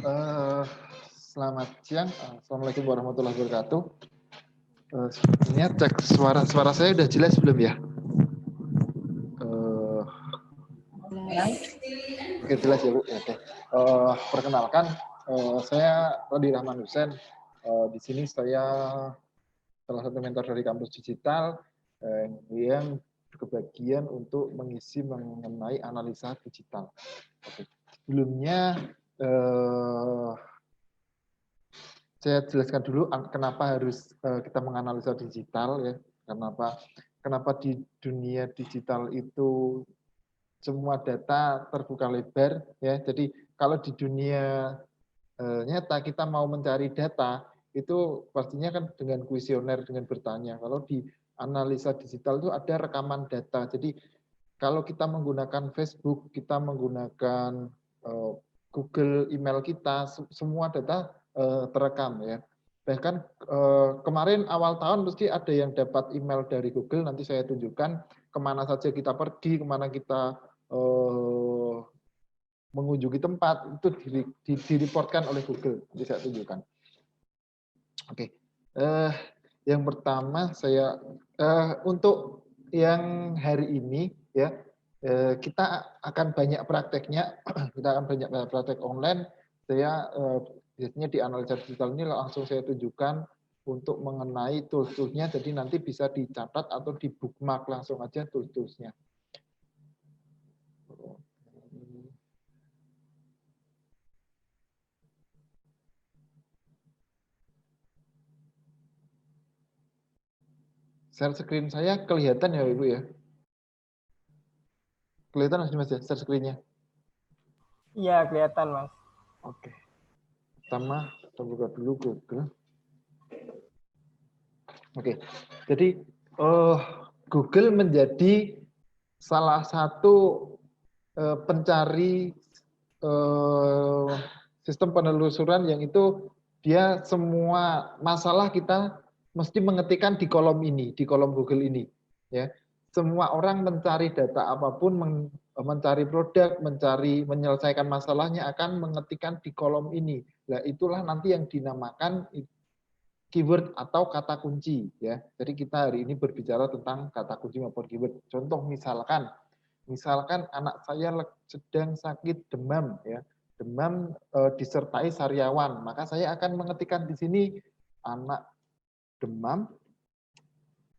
Eh, Selamat siang. Assalamualaikum warahmatullahi wabarakatuh. Sepertinya cek suara saya udah jelas belum ya? Oke, jelas ya Bu. Oke. Perkenalkan, saya Rodi Rahman Hussein. Di sini saya salah satu mentor dari kampus digital yang berkebagian untuk mengisi mengenai analisa digital. Oke. Sebelumnya saya jelaskan dulu kenapa harus kita menganalisa digital ya. Kenapa di dunia digital itu semua data terbuka lebar ya. Jadi kalau di dunia nyata kita mau mencari data itu pastinya kan dengan kuesioner, dengan bertanya. Kalau di analisa digital itu ada rekaman data. Jadi kalau kita menggunakan Facebook, kita menggunakan Google email kita, semua data terekam ya. Bahkan kemarin awal tahun mesti ada yang dapat email dari Google, nanti saya tunjukkan kemana saja kita pergi, kemana kita mengunjungi tempat, itu direportkan oleh Google, nanti saya tunjukkan. Oke, yang pertama saya untuk yang hari ini ya kita akan banyak prakteknya, kita akan banyak praktek online. Saya biasanya di analisa digital ini langsung saya tunjukkan untuk mengenai tools-toolsnya, jadi nanti bisa dicatat atau di bookmark langsung aja tools-toolsnya. Share screen saya kelihatan ya Ibu ya? Kelihatan Mas ya share screen-nya? Iya, kelihatan Mas. Oke. Pertama, kita buka dulu Google. Oke, jadi Google menjadi salah satu pencari sistem penelusuran yang itu dia semua masalah kita mesti mengetikkan di kolom ini, di kolom Google ini. Ya, semua orang mencari data apapun, mencari produk, menyelesaikan masalahnya akan mengetikkan di kolom ini. Nah, itulah nanti yang dinamakan keyword atau kata kunci ya. Jadi kita hari ini berbicara tentang kata kunci maupun keyword. Contoh misalkan anak saya sedang sakit demam ya. Demam disertai sariawan, maka saya akan mengetikkan di sini anak demam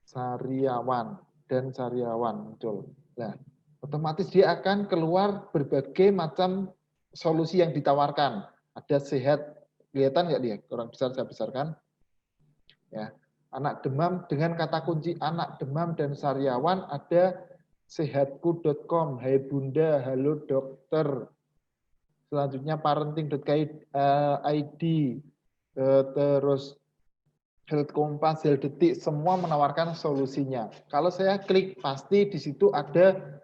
sariawan dan sariawan muncul. Nah, otomatis dia akan keluar berbagai macam solusi yang ditawarkan. Ada sehat, kelihatan nggak dia? Orang besar saya besarkan. Ya, anak demam dengan kata kunci anak demam dan sariawan ada sehatku.com, hai bunda, halo dokter. Selanjutnya parenting.id, terus Health Kompas, Health Detik, semua menawarkan solusinya. Kalau saya klik, pasti di situ ada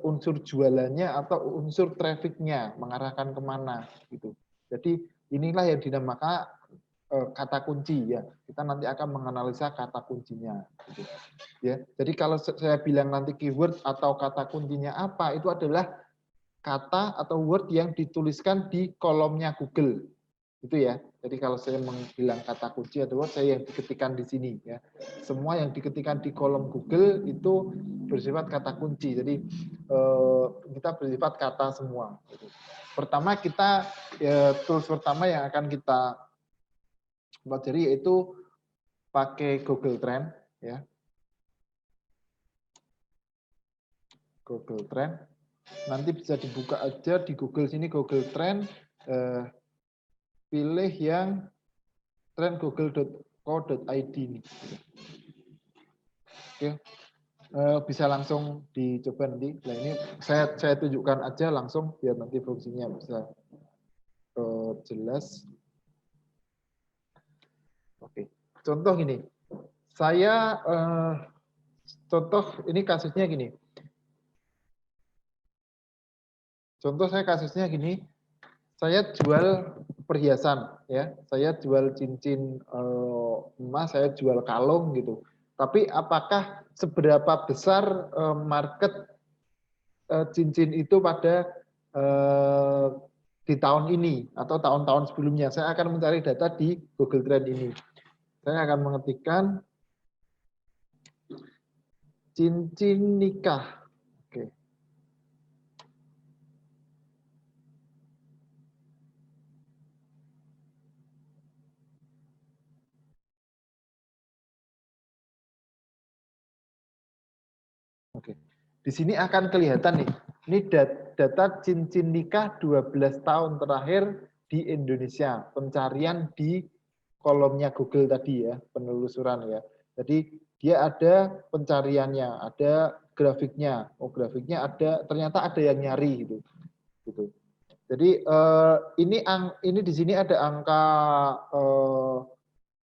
unsur jualannya atau unsur trafficnya, mengarahkan kemana gitu. Jadi inilah yang dinamakan kata kunci ya. Kita nanti akan menganalisa kata kuncinya gitu. Ya. Jadi kalau saya bilang nanti keyword atau kata kuncinya apa, itu adalah kata atau word yang dituliskan di kolomnya Google. Itu ya. Jadi kalau saya bilang kata kunci atau word, saya yang diketikkan di sini ya. Semua yang diketikkan di kolom Google itu bersifat kata kunci. Jadi kita bersifat kata semua. Pertama kita tools pertama yang akan kita pelajari yaitu pakai Google Trend ya. Google Trend. Nanti bisa dibuka aja di Google sini Google Trend, pilih yang trendgoogle.co.id ini. Oke. Bisa langsung dicoba nanti. Nah ini saya tunjukkan aja langsung biar nanti fungsinya bisa jelas. Oke, contoh gini, saya contoh ini kasusnya gini. Contoh saya kasusnya gini, saya jual perhiasan ya, saya jual cincin emas, saya jual kalung gitu. Tapi apakah seberapa besar market cincin itu pada di tahun ini atau tahun-tahun sebelumnya. Saya akan mencari data di Google Trend ini. Saya akan mengetikkan cincin nikah. Oke. Oke. Di sini akan kelihatan nih. Ini data cincin nikah 12 tahun terakhir di Indonesia. Pencarian di kolomnya Google tadi ya, penelusuran ya. Jadi dia ada pencariannya, ada grafiknya. Oh, grafiknya ada, ternyata ada yang nyari gitu. Gitu. Jadi ini di sini ada angka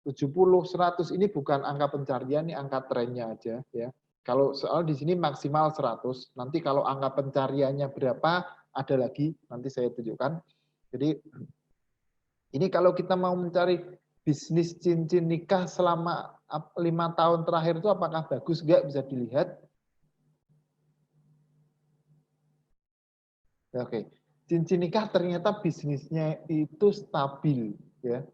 70, 100 ini bukan angka pencarian, ini angka trennya aja ya. Kalau soal di sini maksimal 100, nanti kalau angka pencariannya berapa ada lagi nanti saya tunjukkan. Jadi ini kalau kita mau mencari bisnis cincin nikah selama 5 tahun terakhir itu apakah bagus enggak, bisa dilihat. Oke. Cincin nikah ternyata bisnisnya itu stabil ya.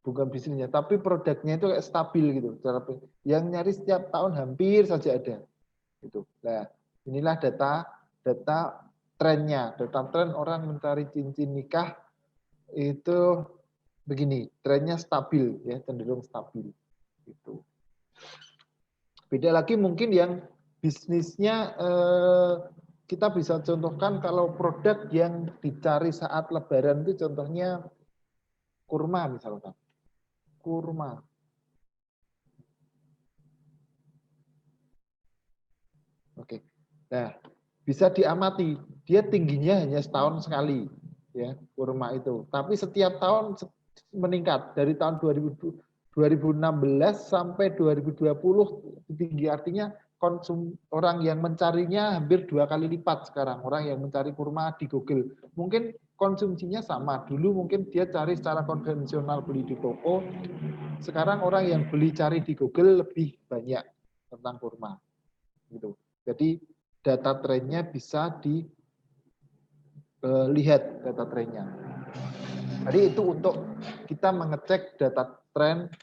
Bukan bisnisnya, tapi produknya itu kayak stabil gitu. Yang nyari setiap tahun hampir saja ada. Gitu. Nah, inilah data trennya. Data tren orang mencari cincin nikah itu begini, trennya stabil ya, cenderung stabil. Gitu. Beda lagi mungkin yang bisnisnya kita bisa contohkan kalau produk yang dicari saat Lebaran itu contohnya kurma misalkan. Kurma. Oke. Nah, bisa diamati, dia tingginya hanya setahun sekali, ya, kurma itu. Tapi setiap tahun meningkat dari tahun 2016 sampai 2020 tinggi, artinya orang yang mencarinya hampir 2 kali lipat sekarang, orang yang mencari kurma di Google. Mungkin konsumsinya sama, dulu mungkin dia cari secara konvensional beli di toko, sekarang orang yang beli cari di Google lebih banyak tentang kurma. Gitu. Jadi data trennya bisa dilihat data trennya. Jadi itu untuk kita mengecek data tren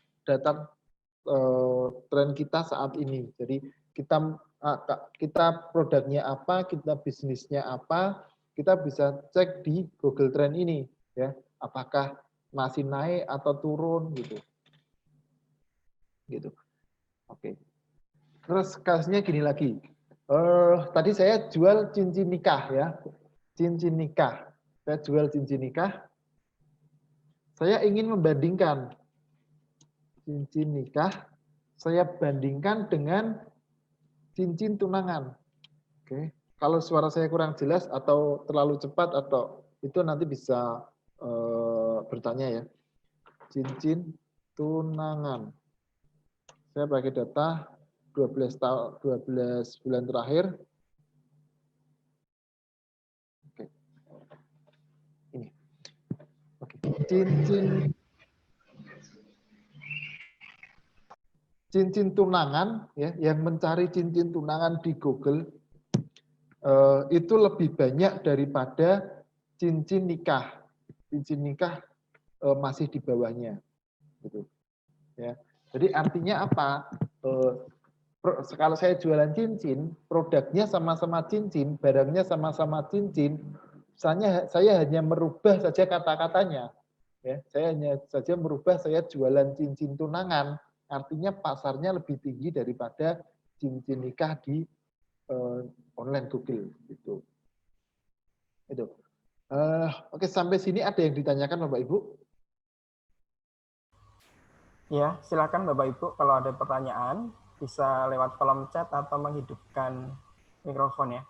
kita saat ini. Jadi kita produknya apa, kita bisnisnya apa, kita bisa cek di Google Trend ini ya, apakah masih naik atau turun gitu. Gitu. Oke. Terus kasusnya gini lagi. Tadi saya jual cincin nikah ya, cincin nikah. Saya jual cincin nikah. Saya ingin membandingkan cincin nikah. Saya bandingkan dengan cincin tunangan. Oke. Kalau suara saya kurang jelas atau terlalu cepat atau itu nanti bisa bertanya ya. Cincin tunangan. Saya pakai data 12 bulan terakhir. Oke. Ini. Oke. Cincin tunangan ya, yang mencari cincin tunangan di Google itu lebih banyak daripada cincin nikah. Cincin nikah masih di bawahnya. Gitu. Ya. Jadi artinya apa? Kalau saya jualan cincin, produknya sama-sama cincin, barangnya sama-sama cincin, misalnya saya hanya merubah saja kata-katanya, ya, saya hanya saja merubah saya jualan cincin tunangan, artinya pasarnya lebih tinggi daripada cincin nikah di online Google, gitu. Itu. Oke, sampai sini ada yang ditanyakan Bapak Ibu? Ya, silakan Bapak Ibu kalau ada pertanyaan bisa lewat kolom chat atau menghidupkan mikrofon ya.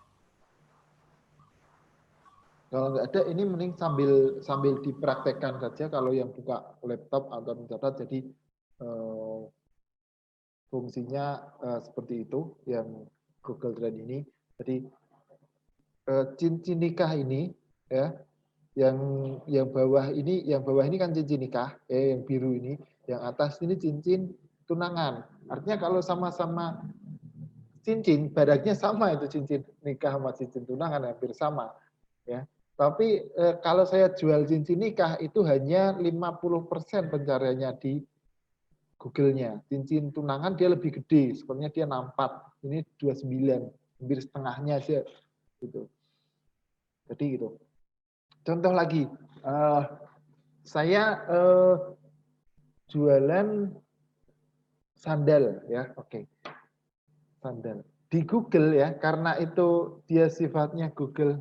Kalau nggak ada, ini mending sambil dipraktekkan saja kalau yang buka laptop atau mencatat. Jadi fungsinya seperti itu yang Google Trend ini. Jadi cincin nikah ini ya, yang bawah ini kan cincin nikah, yang biru ini, yang atas ini cincin tunangan. Artinya kalau sama-sama cincin, barangnya sama, itu cincin nikah sama cincin tunangan hampir sama, ya. Tapi kalau saya jual cincin nikah itu hanya 50% pencariannya di Google-nya. Cincin tunangan dia lebih gede, sepertinya dia 64, ini 29, hampir setengahnya aja gitu. Jadi gitu. Contoh lagi, saya jualan sandal ya, oke. Sandal. Di Google ya, karena itu dia sifatnya Google.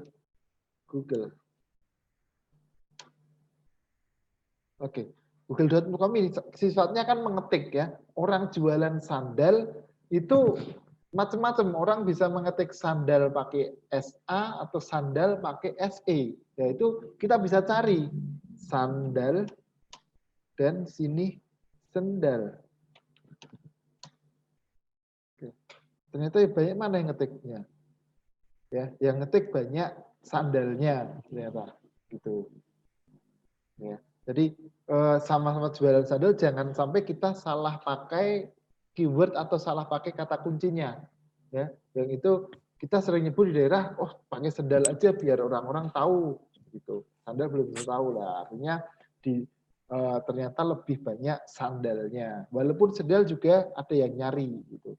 Oke. Google.com ini sifatnya kan mengetik ya. Orang jualan sandal itu macam-macam. Orang bisa mengetik sandal pakai SA atau sandal pakai SE. Ya itu kita bisa cari sandal dan sini sendal. Oke. Ternyata banyak mana yang ngetiknya. Ya, yang ngetik banyak sandalnya ternyata gitu. Ya. Jadi sama-sama jualan sandal jangan sampai kita salah pakai keyword atau salah pakai kata kuncinya. Ya, yang itu kita sering nyebut di daerah, oh pakai sandal aja biar orang-orang tahu gitu. Sandal belum tentu tahu lah. Artinya di ternyata lebih banyak sandalnya. Walaupun sandal juga ada yang nyari gitu.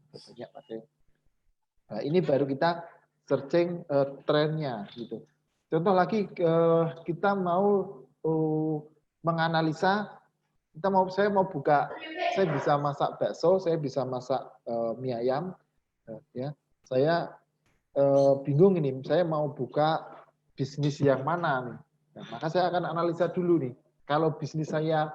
Banyak pakai. Nah, ini baru kita searching trennya gitu. Contoh lagi kita mau menganalisa, saya mau buka, saya bisa masak bakso, saya bisa masak mie ayam, ya. Saya bingung ini, saya mau buka bisnis yang mana nih. Nah, maka saya akan analisa dulu nih. Kalau bisnis saya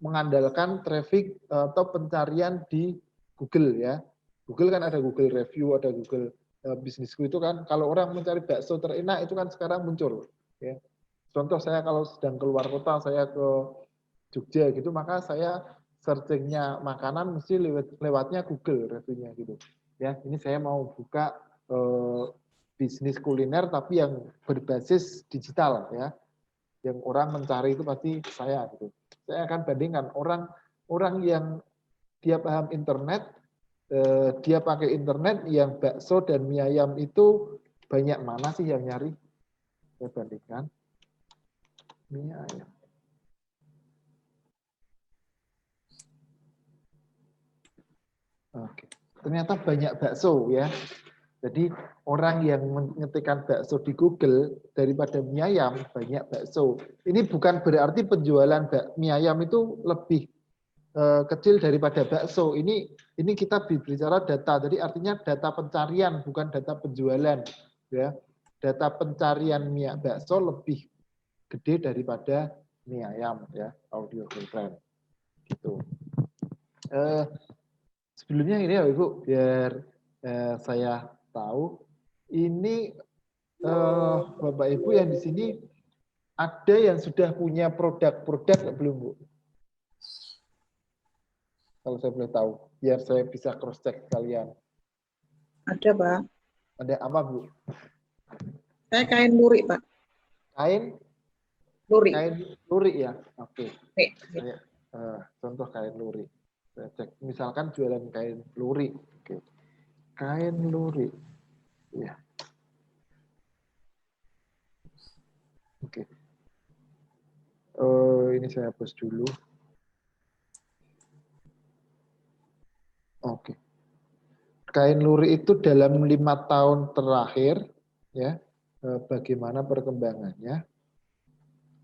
mengandalkan traffic atau pencarian di Google ya. Google kan ada Google Review, ada Google Bisnisku itu kan kalau orang mencari bakso terenak itu kan sekarang muncul ya. Contoh saya kalau sedang keluar kota, saya ke Jogja gitu, maka saya searchingnya makanan mesti lewatnya Google reviewnya gitu. Ya, ini saya mau buka bisnis kuliner tapi yang berbasis digital ya. Yang orang mencari itu pasti saya gitu. Saya akan bandingkan orang yang dia paham internet, dia pakai internet, yang bakso dan mie ayam itu banyak mana sih yang nyari? Saya bandingkan mie ayam. Oke. Ternyata banyak bakso ya. Jadi orang yang mengetikkan bakso di Google daripada mie ayam banyak bakso. Ini bukan berarti penjualan mie ayam itu lebih kecil daripada bakso. Ini kita bicara data. Jadi artinya data pencarian bukan data penjualan ya. Data pencarian mie bakso lebih gede daripada mie ayam ya, audio filter gitu. Sebelumnya ini ya Ibu, biar saya tahu, ini Bapak Ibu yang di sini ada yang sudah punya produk-produk belum Bu? Kalau saya boleh tahu, biar saya bisa cross check kalian. Ada Pak. Ada apa Bu? Saya kain lurik Pak. Kain? Lurik. Kain lurik ya? Oke. Okay. Saya contoh kain lurik. Saya cek. Misalkan jualan kain lurik. Oke. Kain lurik. Ya. Oke. Ini saya hapus dulu. Oke. Kain lurik itu dalam 5 tahun terakhir, ya, bagaimana perkembangannya?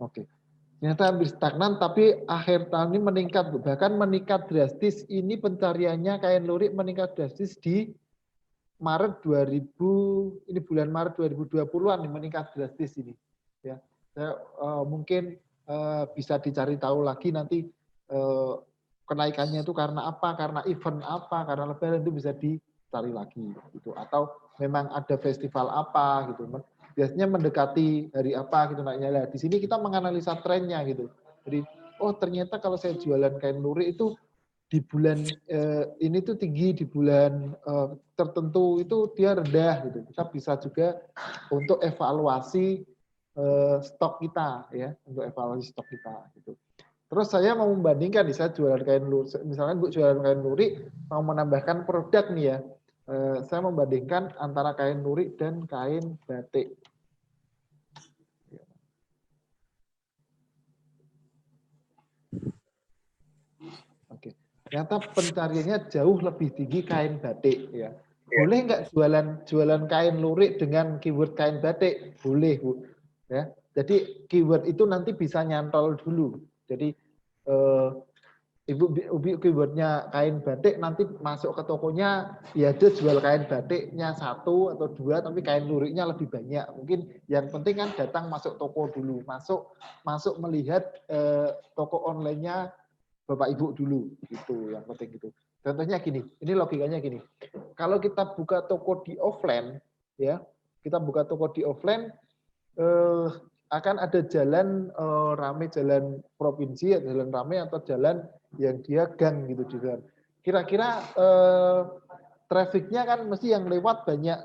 Oke. Ternyata hampir stagnan, tapi akhir tahun ini meningkat, bahkan meningkat drastis. Ini pencariannya kain lurik meningkat drastis di Maret 2000, ini bulan Maret 2020-an meningkat drastis ini. Ya, saya mungkin bisa dicari tahu lagi nanti kenaikannya itu karena apa, karena event apa, karena lebaran itu bisa dicari lagi gitu. Atau memang ada festival apa gitu. Biasanya mendekati hari apa gitu naiknya. Nah, di sini kita menganalisa trennya gitu. Jadi oh ternyata kalau saya jualan kain lurik itu di bulan ini tuh tinggi, di bulan tertentu itu dia rendah gitu. Kita bisa juga untuk evaluasi stok kita ya, untuk evaluasi stok kita gitu. Terus saya mau membandingkan nih, saya jualan kain lurik, misalkan Bu jualan kain lurik mau menambahkan produk nih ya. Saya membandingkan antara kain lurik dan kain batik. ternyata pencariannya jauh lebih tinggi kain batik ya. Boleh nggak jualan kain lurik dengan keyword kain batik? Boleh, Bu. Ya. Jadi keyword itu nanti bisa nyantol dulu. Jadi Ibu keywordnya kain batik, nanti masuk ke tokonya ya dia jual kain batiknya 1 atau 2, tapi kain luriknya lebih banyak. Mungkin yang penting kan datang masuk toko dulu, masuk melihat toko online-nya Bapak Ibu dulu, gitu yang penting gitu. Contohnya gini, ini logikanya gini. Kalau kita buka toko di offline, ya kita buka toko di offline, akan ada jalan rame, jalan provinsi, jalan rame atau jalan yang dia gang gitu juga. Kira-kira trafficnya kan mesti yang lewat banyak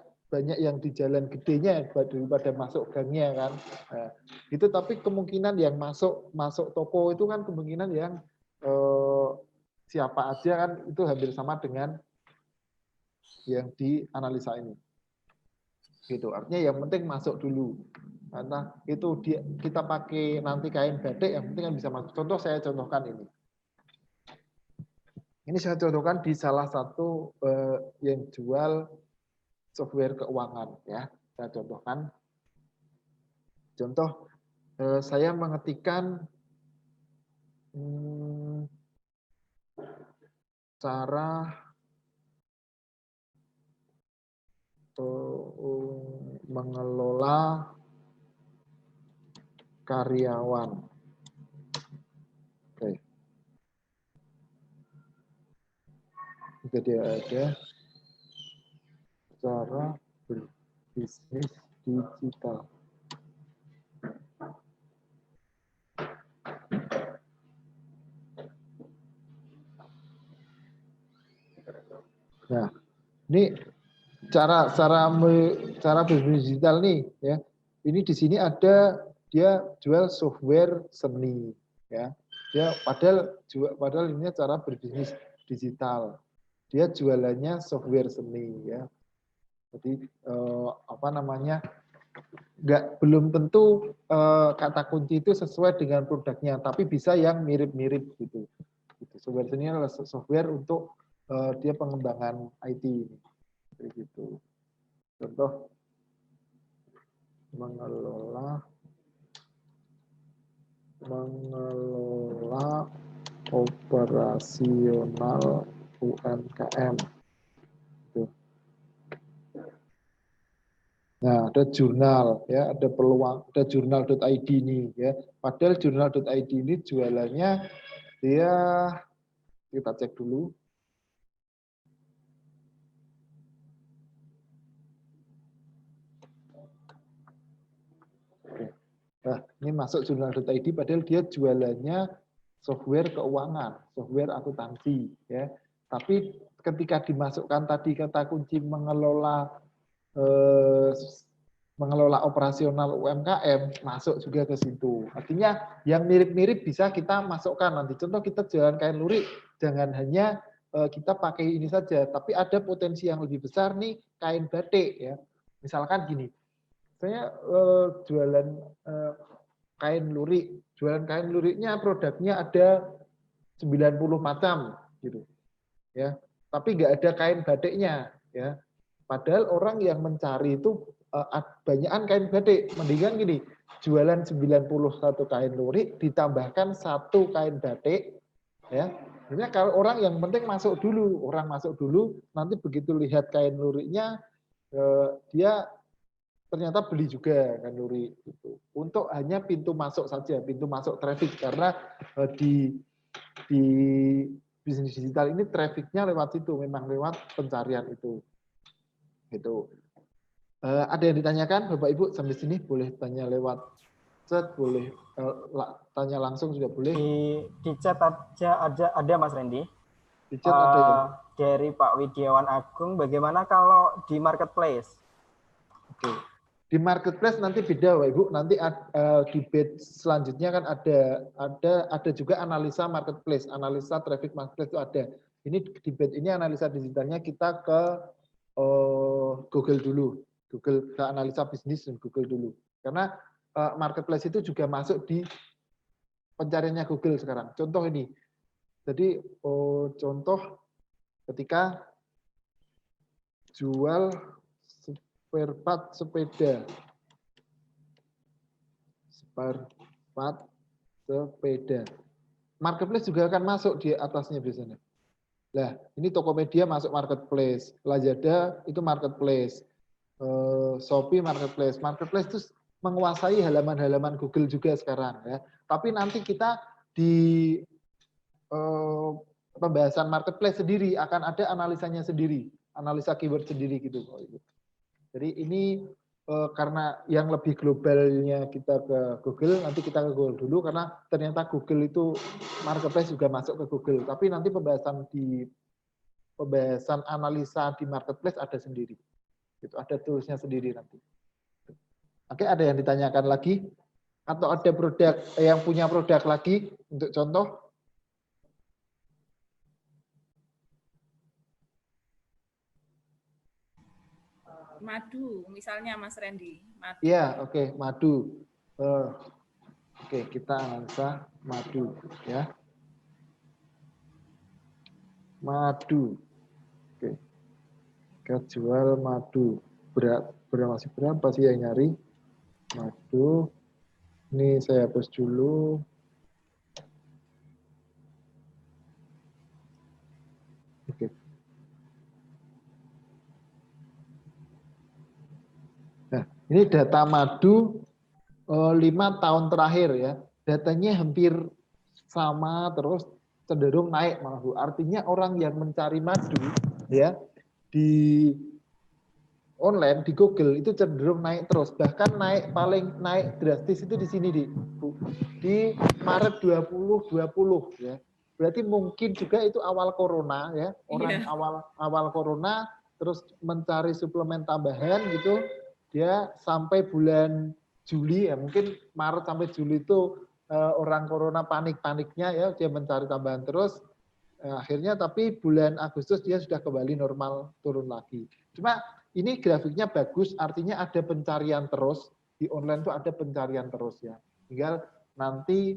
yang di jalan gedenya daripada masuk gangnya kan. Nah, itu tapi kemungkinan yang masuk toko itu kan kemungkinan yang siapa aja kan itu hampir sama dengan yang dianalisa ini. Gitu. Artinya yang penting masuk dulu. Karena itu kita pakai nanti kain batik yang penting kan bisa masuk. Contoh saya contohkan ini. Ini saya contohkan di salah satu yang jual software keuangan ya. Saya contohkan. Contoh saya mengetikkan cara mengelola karyawan. Oke. Jadi ada cara berbisnis digital. Nah, ini cara berbisnis digital nih ya. Ini di sini ada dia jual software seni ya. Dia padahal ini cara berbisnis digital. Dia jualannya software seni ya. Jadi belum tentu kata kunci itu sesuai dengan produknya, tapi bisa yang mirip-mirip gitu. Software seni adalah software untuk dia pengembangan IT gitu. Contoh mengelola operasional UMKM. Nah, ada jurnal ya, ada peluang, ada jurnal.id nih ya. Padahal jurnal.id ini jualannya dia kita cek dulu. Nah, ini masuk jurnal.id padahal dia jualannya software keuangan, software akuntansi ya. Tapi ketika dimasukkan tadi kata kunci mengelola operasional UMKM masuk juga ke situ. Artinya yang mirip-mirip bisa kita masukkan nanti. Contoh kita jualan kain lurik, jangan hanya kita pakai ini saja, tapi ada potensi yang lebih besar nih kain batik ya. Misalkan gini, saya jualan kain lurik, jualan kain luriknya produknya ada 90 macam gitu. Ya. Tapi nggak ada kain batiknya ya. Padahal orang yang mencari itu banyakan kain batik. Mendingan gini, jualan 91 kain lurik ditambahkan 1 kain batik ya. Sebenarnya kalau orang yang penting masuk dulu, nanti begitu lihat kain luriknya dia ternyata beli juga kain lurik gitu. Untuk hanya pintu masuk saja, pintu masuk traffic karena di bisnis digital ini trafficnya lewat situ, memang lewat pencarian itu. Gitu. Ada yang ditanyakan, Bapak Ibu sampai sini boleh tanya lewat chat, boleh tanya langsung juga boleh. Di chat aja ada Mas Randy. Di chat ada ya. Dari Pak Widiawan Agung, bagaimana kalau di marketplace? Oke. Di marketplace nanti beda Bapak Ibu, nanti di batch selanjutnya kan ada juga analisa marketplace, analisa traffic marketplace itu ada. Ini di batch ini analisa digitalnya kita ke Google dulu. Google ke analisa bisnis dan Google dulu. Karena marketplace itu juga masuk di pencariannya Google sekarang. Contoh ini, Jadi contoh ketika jual spare part sepeda. Spare part sepeda. Marketplace juga akan masuk di atasnya biasanya. Nah, ini Tokopedia masuk marketplace, Lazada itu marketplace, Shopee marketplace. Marketplace itu menguasai halaman-halaman Google juga sekarang ya. Tapi nanti kita di pembahasan marketplace sendiri akan ada analisanya sendiri, analisa keyword sendiri gitu. Jadi ini karena yang lebih globalnya kita ke Google, nanti kita ke Google dulu karena ternyata Google itu marketplace juga masuk ke Google. Tapi nanti pembahasan analisa di marketplace ada sendiri. Itu ada toolsnya sendiri nanti. Oke, ada yang ditanyakan lagi? Atau ada produk yang punya produk lagi untuk contoh? Madu, misalnya Mas Randy. Iya, oke, madu. Oke, kita analisa madu ya. Madu. Oke. Kita jual madu. Masih berapa sih yang nyari? Madu. Ini saya hapus dulu. Oke. Nah, ini data madu 5 tahun terakhir ya. Datanya hampir sama terus cenderung naik malah Bu. Artinya orang yang mencari madu ya di online di Google itu cenderung naik terus. Bahkan paling naik drastis itu di sini Bu. Di Maret 2020 ya. Berarti mungkin juga itu awal corona ya. Orang awal corona terus mencari suplemen tambahan gitu. Dia sampai bulan Juli ya, mungkin Maret sampai Juli itu orang corona panik-paniknya ya, dia mencari tambahan terus. Akhirnya tapi bulan Agustus dia sudah kembali normal, turun lagi. Cuma ini grafiknya bagus, artinya ada pencarian terus di online itu ada pencarian terus ya. Tinggal nanti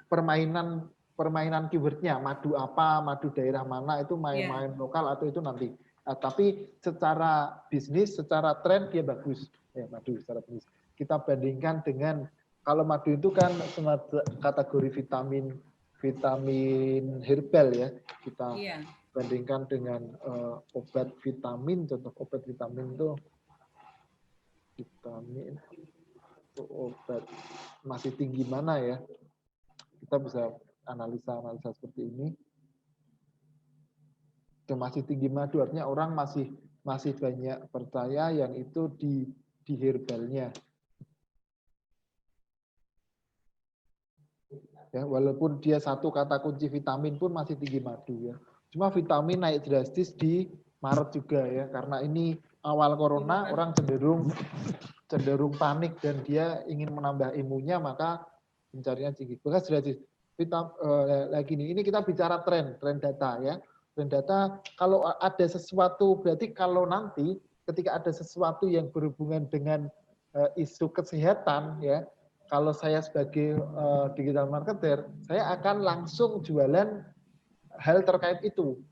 permainan keywordnya madu apa, madu daerah mana itu main lokal atau itu nanti. Tapi secara bisnis, secara tren dia bagus ya madu secara bisnis. Kita bandingkan dengan kalau madu itu kan kategori vitamin herbal ya. Kita bandingkan dengan obat vitamin, contoh obat vitamin itu obat masih tinggi mana ya? Kita bisa analisa seperti ini. Masih tinggi madu artinya orang masih banyak percaya yang itu di herbalnya. Ya, walaupun dia satu kata kunci vitamin pun masih tinggi madu ya. Cuma vitamin naik drastis di Maret juga ya karena ini awal corona orang cenderung panik dan dia ingin menambah imunnya maka pencarian tinggi. Bekas drastis. Lagi ini kita bicara tren data ya. Tren data kalau ada sesuatu berarti kalau nanti ketika ada sesuatu yang berhubungan dengan isu kesehatan ya, kalau saya sebagai digital marketer, saya akan langsung jualan hal terkait itu.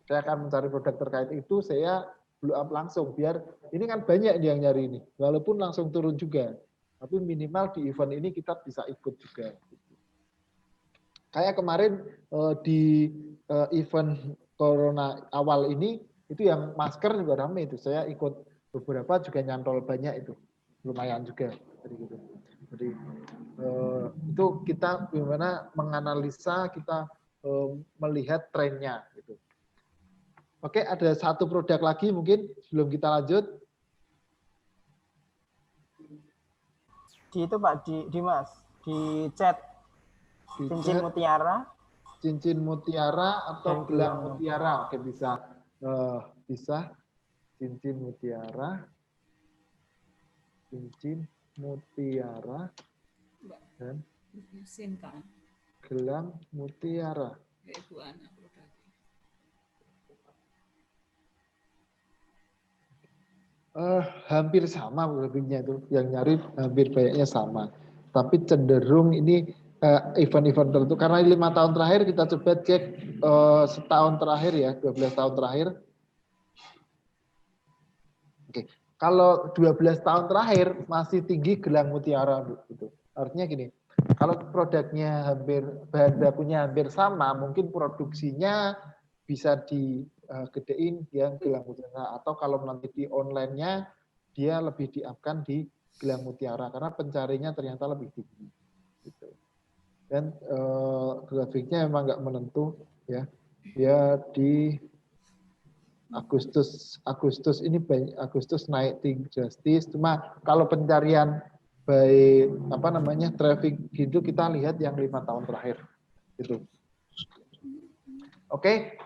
Saya akan mencari produk terkait itu, saya blow up langsung biar ini kan banyak yang nyari ini, walaupun langsung turun juga, tapi minimal di event ini kita bisa ikut juga. Kayak kemarin di event Corona awal ini, itu yang masker juga ramai itu. Saya ikut beberapa juga nyantol banyak itu. Lumayan juga. Jadi itu kita bagaimana menganalisa, kita melihat trennya. Gitu. Oke, ada satu produk lagi mungkin sebelum kita lanjut. Di itu Pak, di Mas, di chat. Cincin mutiara. Cincin mutiara atau gelang mutiara. Oke, bisa. Bisa. Cincin mutiara. Cincin mutiara. Dan gelang mutiara. Hampir sama grafiknya itu. Yang nyari hampir banyaknya sama. tapi cenderung ini event-event tertentu. Karena 5 tahun terakhir kita coba cek setahun terakhir ya, 12 tahun terakhir. Oke, kalau 12 tahun terakhir masih tinggi gelang mutiara, Bu. Gitu. Artinya gini, kalau produknya hampir, bahan bakunya hampir sama, mungkin produksinya bisa digedein yang gelang mutiara. Atau kalau nanti di online-nya, dia lebih di-up-kan di gelang mutiara, karena pencarinya ternyata lebih tinggi. Gitu. Dan grafiknya memang nggak menentu, ya. Dia di Agustus ini Agustus naik tinggi drastis. Cuma kalau pencarian baik apa namanya traffic gitu kita lihat yang 5 tahun terakhir gitu. Oke,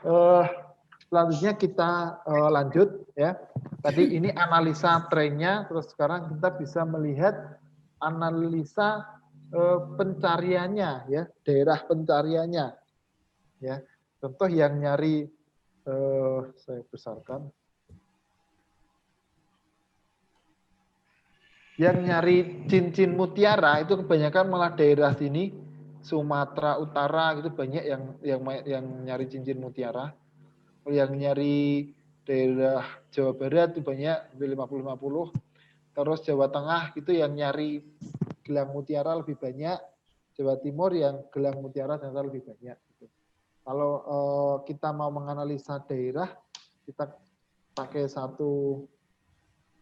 selanjutnya kita lanjut ya. Tadi ini analisa trennya, terus sekarang kita bisa melihat analisa pencariannya ya, daerah pencariannya ya. Contoh yang nyari saya besarkan. Yang nyari cincin mutiara itu kebanyakan malah daerah sini, Sumatera Utara gitu banyak yang nyari cincin mutiara. Yang nyari daerah Jawa Barat itu banyak 50-50. Terus Jawa Tengah itu yang nyari gelang mutiara lebih banyak. Jawa Timur yang gelang mutiara ternyata lebih banyak. Gitu. Kalau kita mau menganalisa daerah, kita pakai satu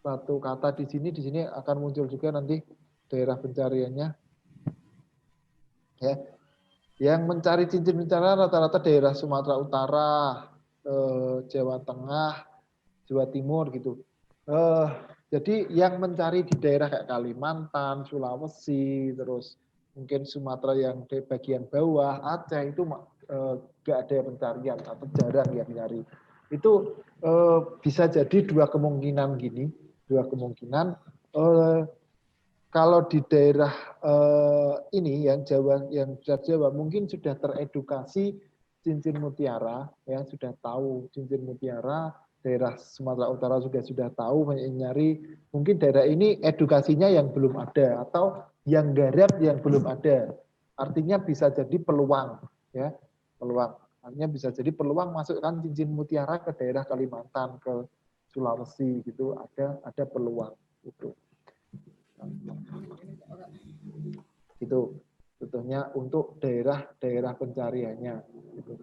kata di sini akan muncul juga nanti daerah pencariannya. Ya. Yang mencari cincin mutiara rata-rata daerah Sumatera Utara, Jawa Tengah, Jawa Timur gitu. Jadi yang mencari di daerah kayak Kalimantan, Sulawesi, terus mungkin Sumatera yang di bagian bawah, Aceh itu nggak ada pencarian atau jarang yang nyari. Itu bisa jadi dua kemungkinan gini, dua kemungkinan. Kalau di daerah ini yang Jawa, yang Jawa mungkin sudah teredukasi cincin mutiara, ya sudah tahu cincin mutiara. Daerah Sumatera Utara juga sudah tahu nyari. Mungkin daerah ini edukasinya yang belum ada atau yang garap yang belum ada. Artinya bisa jadi peluang, ya peluang. Artinya bisa jadi peluang masukkan cincin mutiara ke daerah Kalimantan, ke Sulawesi gitu. Ada peluang itu. Itu contohnya untuk daerah-daerah pencariannya. Gitu.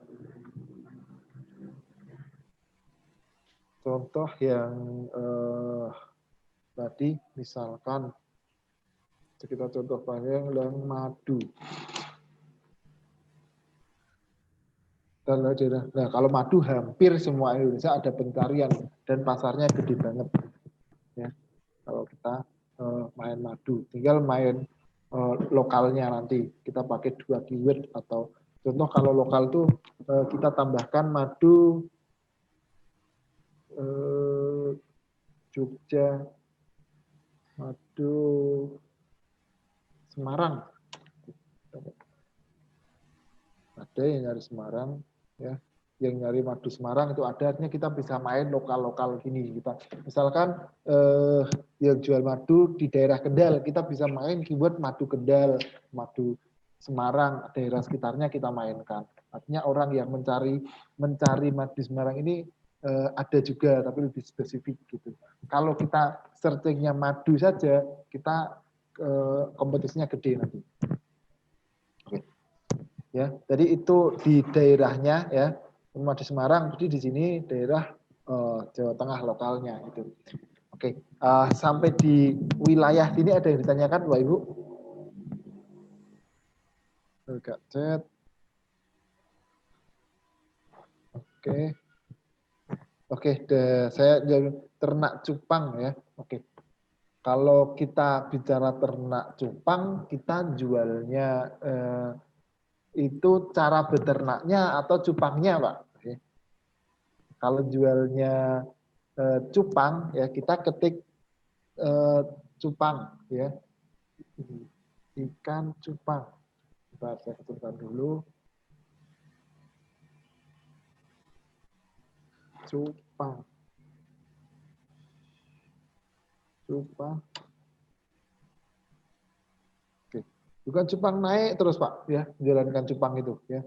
Contoh yang tadi misalkan kita contoh banyak yang madu. Nah, kalau madu hampir semua Indonesia ada pencarian dan pasarnya gede banget. Ya, kalau kita main madu, tinggal main lokalnya nanti kita pakai 2 keyword atau contoh kalau lokal tuh kita tambahkan madu Jogja, madu Semarang. Ada yang nyari Semarang, ya, yang nyari madu Semarang itu ada. Artinya kita bisa main lokal-lokal gini. Kita misalkan yang jual madu di daerah Kendal, kita bisa main keyword madu Kendal, madu Semarang, daerah sekitarnya kita mainkan. Artinya orang yang mencari madu Semarang ini ada juga, tapi lebih spesifik gitu. Kalau kita searchingnya madu saja, kita kompetisinya gede nanti. Oke. Ya, jadi itu di daerahnya ya, madu Semarang, jadi di sini daerah Jawa Tengah lokalnya itu. Oke, sampai di wilayah sini ada yang ditanyakan, Bapak Ibu? Enggak chat. Oke. Oke, saya jadi ternak cupang ya. Oke. Kalau kita bicara ternak cupang, kita jualnya itu cara beternaknya atau cupangnya, Pak. Oke. Kalau jualnya cupang, ya kita ketik cupang, ya. Ikan cupang. Bentar, saya ketikkan dulu. Cupang. Cupang. Oke. Bukan cupang naik terus Pak, ya, menjalankan cupang itu, ya.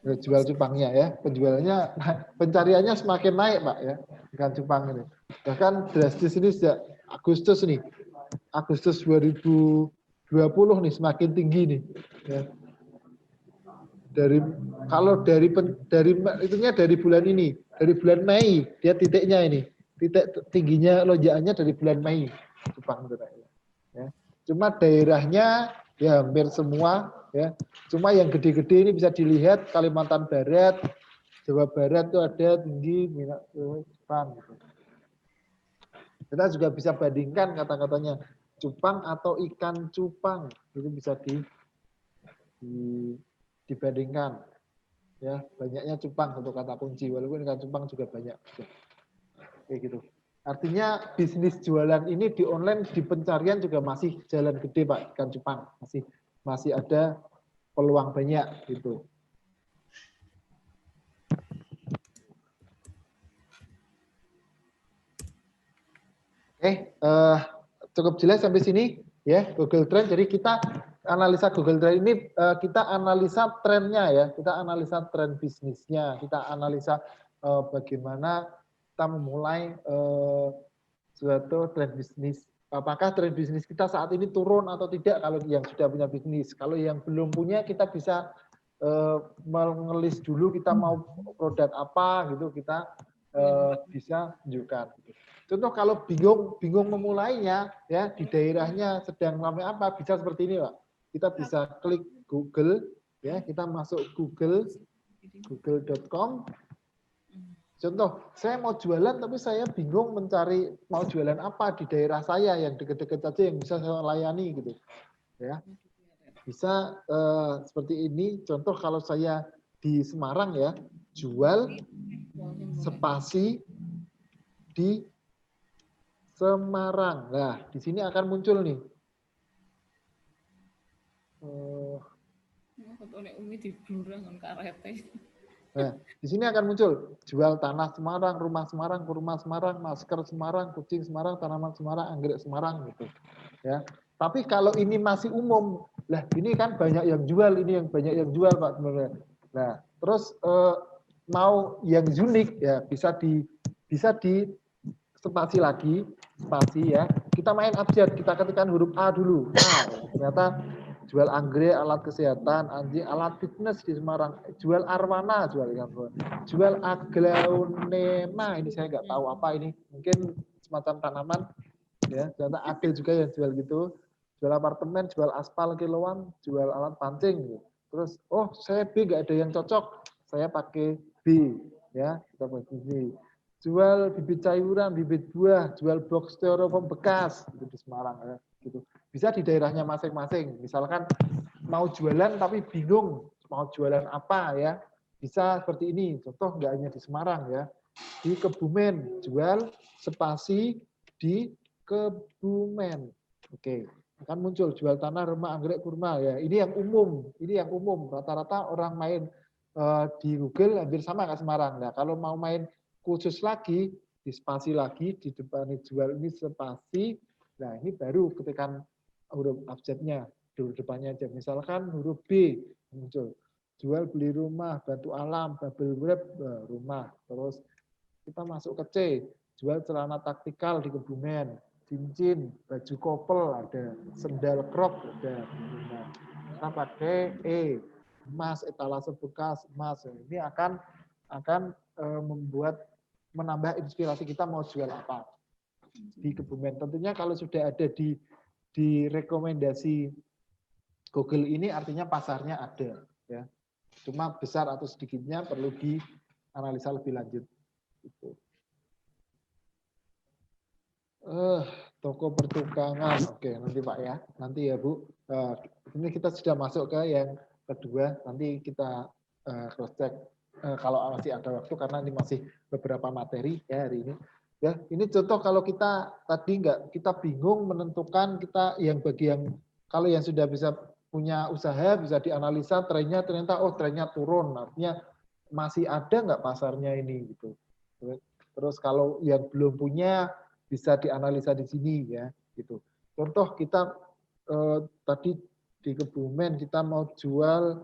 Jual cupangnya ya, penjualannya, pencariannya semakin naik Pak ya, ikan cupang ini. Bahkan drastis ini sejak Agustus nih, Agustus 2020 nih semakin tinggi nih. Ya. Dari bulan ini, dari bulan Mei dia titiknya ini, titik tingginya lonjakannya dari bulan Mei cupang itu ya. Cuma daerahnya ya hampir semua ya. Cuma yang gede-gede ini bisa dilihat Kalimantan Barat, Jawa Barat itu ada tinggi minat cupang gitu. Kita juga bisa bandingkan kata-katanya cupang atau ikan cupang itu bisa dibandingkan ya, banyaknya cupang untuk kata kunci walaupun ikan cupang juga banyak kayak gitu. Artinya bisnis jualan ini di online di pencarian juga masih jalan gede Pak, ikan cupang masih ada peluang banyak gitu. Oke, cukup jelas sampai sini ya Google Trend. Jadi kita analisa Google Trend ini kita analisa trennya ya, kita analisa tren bisnisnya, kita analisa bagaimana kita memulai suatu tren bisnis. Apakah tren bisnis kita saat ini turun atau tidak kalau yang sudah punya bisnis. Kalau yang belum punya kita bisa mengelis dulu kita mau produk apa gitu, kita bisa tunjukkan. Contoh kalau bingung memulainya ya di daerahnya sedang ramai apa, bisa seperti ini Pak. Kita bisa klik Google ya, kita masuk google.com. Contoh, saya mau jualan tapi saya bingung mencari mau jualan apa di daerah saya yang dekat-dekat saja yang bisa saya layani gitu. Ya. Bisa seperti ini. Contoh kalau saya di Semarang ya, jual spasi di Semarang. Nah, di sini akan muncul nih. Nah, di sini akan muncul jual tanah Semarang, rumah Semarang, kurma Semarang, masker Semarang, kucing Semarang, tanaman Semarang, anggrek Semarang gitu. Ya. Tapi kalau ini masih umum, lah ini kan banyak yang jual, ini yang banyak yang jual Pak sebenarnya. Nah, terus mau yang unik ya bisa di spasi lagi, spasi ya. Kita main abjad, kita ketikkan huruf A dulu. Nah, ternyata jual anggrek, alat kesehatan, anjing, alat fitness di Semarang, jual arwana, jual aglaonema, ini saya nggak tahu apa ini, mungkin semacam tanaman, ya. Ternyata ada juga yang jual gitu, jual apartemen, jual aspal kiloan, jual alat pancing, gitu. Terus, oh saya B nggak ada yang cocok, saya pakai B, ya, kita pakai B. Jual bibit sayuran, bibit buah, jual box styrofoam bekas gitu di Semarang ya, gitu. Bisa di daerahnya masing-masing. Misalkan mau jualan tapi bingung mau jualan apa ya, bisa seperti ini. Contoh nggak hanya di Semarang ya, di Kebumen jual spasi di Kebumen. Oke, akan muncul jual tanah, rumah, anggrek, kurma ya. Ini yang umum. Ini yang umum. Rata-rata orang main di Google hampir sama kayak Semarang. Nah, kalau mau main khusus lagi, di spasi lagi, di depan jual ini spasi, nah ini baru ketikan huruf abjadnya, huruf depannya aja. Misalkan huruf B muncul, jual beli rumah, batu alam, bubble wrap, rumah. Terus kita masuk ke C, jual celana taktikal di Kebumen, cincin, baju couple ada, sendal crop ada. Nah, kita pakai E, emas, etalase bekas, emas. Ini akan menambah inspirasi kita mau jual apa di Kebumen. Tentunya kalau sudah ada di rekomendasi Google ini artinya pasarnya ada ya. Cuma besar atau sedikitnya perlu dianalisa lebih lanjut. Gitu. Toko pertukangan. Oke, nanti Pak ya. Nanti ya Bu. Ini kita sudah masuk ke yang kedua. Nanti kita cross check kalau masih ada waktu karena ini masih beberapa materi ya hari ini. Ya, ini contoh kalau kita tadi kita bingung menentukan kita yang bagi yang kalau yang sudah bisa punya usaha bisa dianalisa trennya ternyata oh trennya turun artinya masih ada nggak pasarnya ini gitu. Terus kalau yang belum punya bisa dianalisa di sini ya gitu. Contoh kita tadi di Kebumen kita mau jual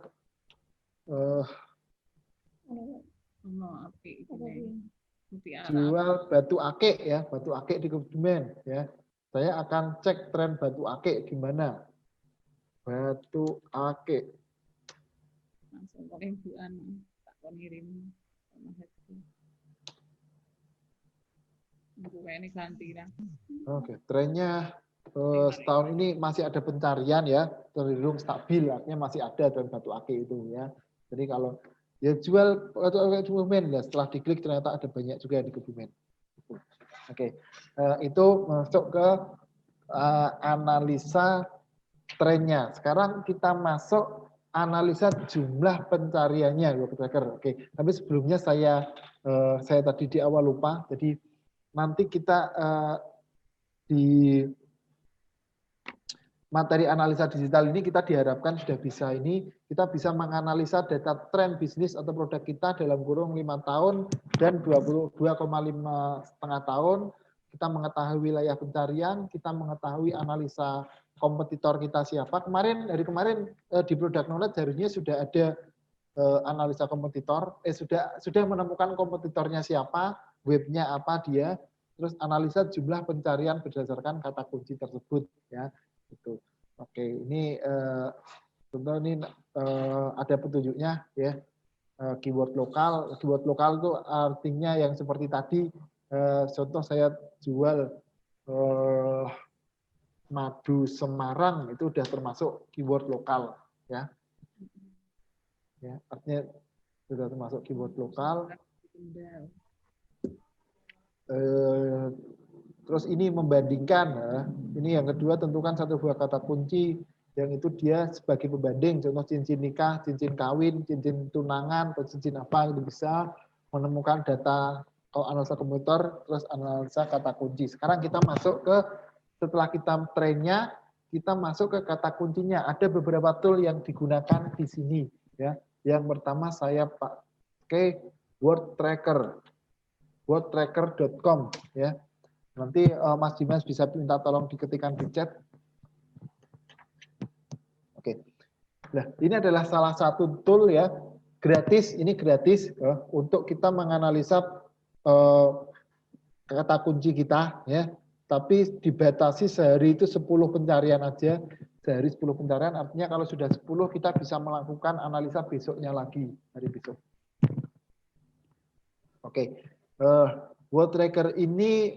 jual batu akik ya, batu akik di Kebumen ya. Saya akan cek tren batu akik gimana. Batu akik. Langsung ribuan tak ngirim. Ini ganti lah. Oke, trennya setahun ini masih ada pencarian ya, cenderung stabil, artinya masih ada tren batu akik itu ya. Jadi kalau ya jual batu akik di Kebumen ya, setelah diklik ternyata ada banyak juga di Kebumen. Oke, itu masuk ke analisa trennya. Sekarang kita masuk analisa jumlah pencariannya, tracker. Oke, tapi sebelumnya saya tadi di awal lupa. Jadi nanti kita di materi analisa digital ini kita diharapkan sudah bisa kita bisa menganalisa data tren bisnis atau produk kita dalam kurung 5 tahun dan 22,5 setengah tahun. Kita mengetahui wilayah pencarian, kita mengetahui analisa kompetitor kita siapa. Hari kemarin di Product Knowledge harusnya sudah ada analisa kompetitor, sudah menemukan kompetitornya siapa, webnya apa dia, terus analisa jumlah pencarian berdasarkan kata kunci tersebut ya. Gitu. Oke, ini contoh ini ada petunjuknya ya. Keyword lokal itu artinya yang seperti tadi. Contoh saya jual madu Semarang itu udah termasuk keyword lokal ya. Ya, artinya sudah termasuk keyword lokal. Terus ini membandingkan, ini yang kedua tentukan satu buah kata kunci yang itu dia sebagai pembanding, contoh cincin nikah, cincin kawin, cincin tunangan, atau cincin apa itu bisa menemukan data analisa komputer, terus analisa kata kunci. Sekarang kita masuk ke setelah kita trennya, kita masuk ke kata kuncinya. Ada beberapa tool yang digunakan di sini ya. Yang pertama saya pakai Word Tracker, wordtracker.com ya. Nanti Mas Dimas bisa minta tolong diketikkan di chat. Oke. Nah, ini adalah salah satu tool ya, gratis, ini gratis untuk kita menganalisa kata kunci kita ya. Tapi dibatasi sehari itu 10 pencarian aja. Sehari 10 pencarian artinya kalau sudah 10 kita bisa melakukan analisa besoknya lagi, hari besok. Oke. Word Tracker ini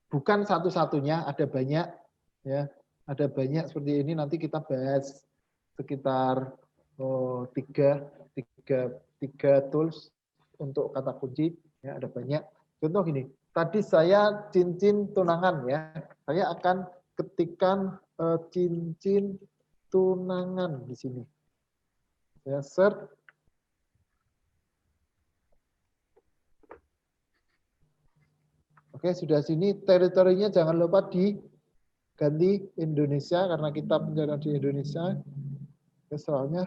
bukan satu-satunya, ada banyak ya, ada banyak seperti ini. Nanti kita bahas sekitar tiga tools untuk kata kunci ya, ada banyak. Contoh gini, tadi saya cincin tunangan ya, saya akan ketikkan cincin tunangan di sini. Saya search. Oke, sudah sini teritorinya jangan lupa diganti Indonesia karena kita pencarian di Indonesia. Oke, soalnya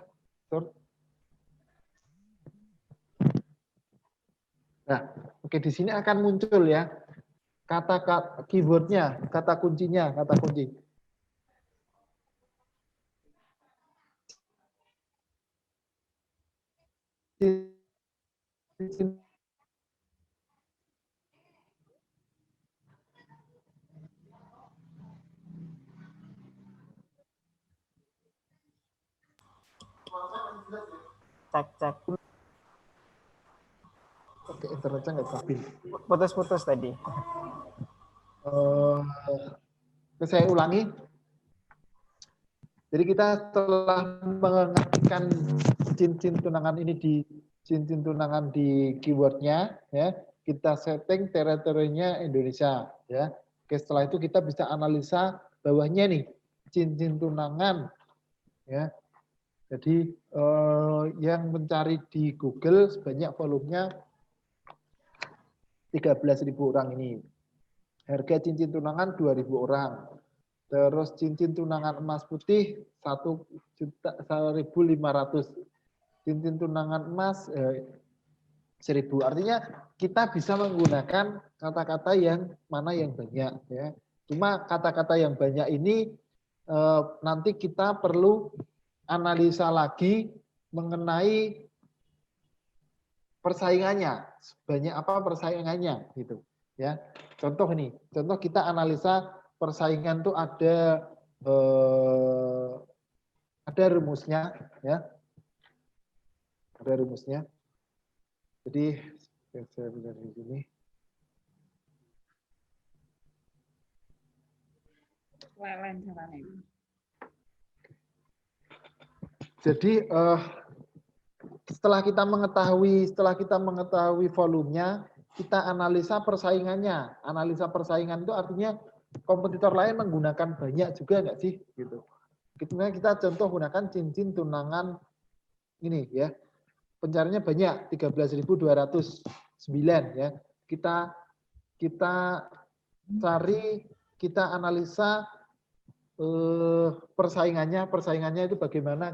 nah, oke di sini akan muncul ya kata keywordnya, kata kuncinya, kata kunci. Cek. Oke, internetnya nggak stabil. Putus-putus tadi. Saya ulangi. Jadi kita telah mengetikkan cincin tunangan ini di cincin tunangan di keywordnya, ya. Kita setting teritorinya Indonesia, ya. Oke, setelah itu kita bisa analisa bawahnya nih cincin tunangan, ya. Jadi yang mencari di Google sebanyak volumenya 13.000 orang ini. Harga cincin tunangan 2.000 orang. Terus cincin tunangan emas putih 1.500. Cincin tunangan emas 1.000. Artinya kita bisa menggunakan kata-kata yang mana yang banyak, ya. Cuma kata-kata yang banyak ini nanti kita perlu analisa lagi mengenai persaingannya, sebanyak apa persaingannya gitu ya. Contoh ini, contoh kita analisa persaingan tuh ada rumusnya ya. Ada rumusnya. Jadi saya lihat di sini. Lelen caranya ini. Jadi setelah kita mengetahui volumenya, kita analisa persaingannya. Analisa persaingan itu artinya kompetitor lain menggunakan banyak juga nggak sih? Gitu. Kita contoh gunakan cincin tunangan ini ya. Pencariannya banyak, 13.209 ya. Kita cari, kita analisa persaingannya itu bagaimana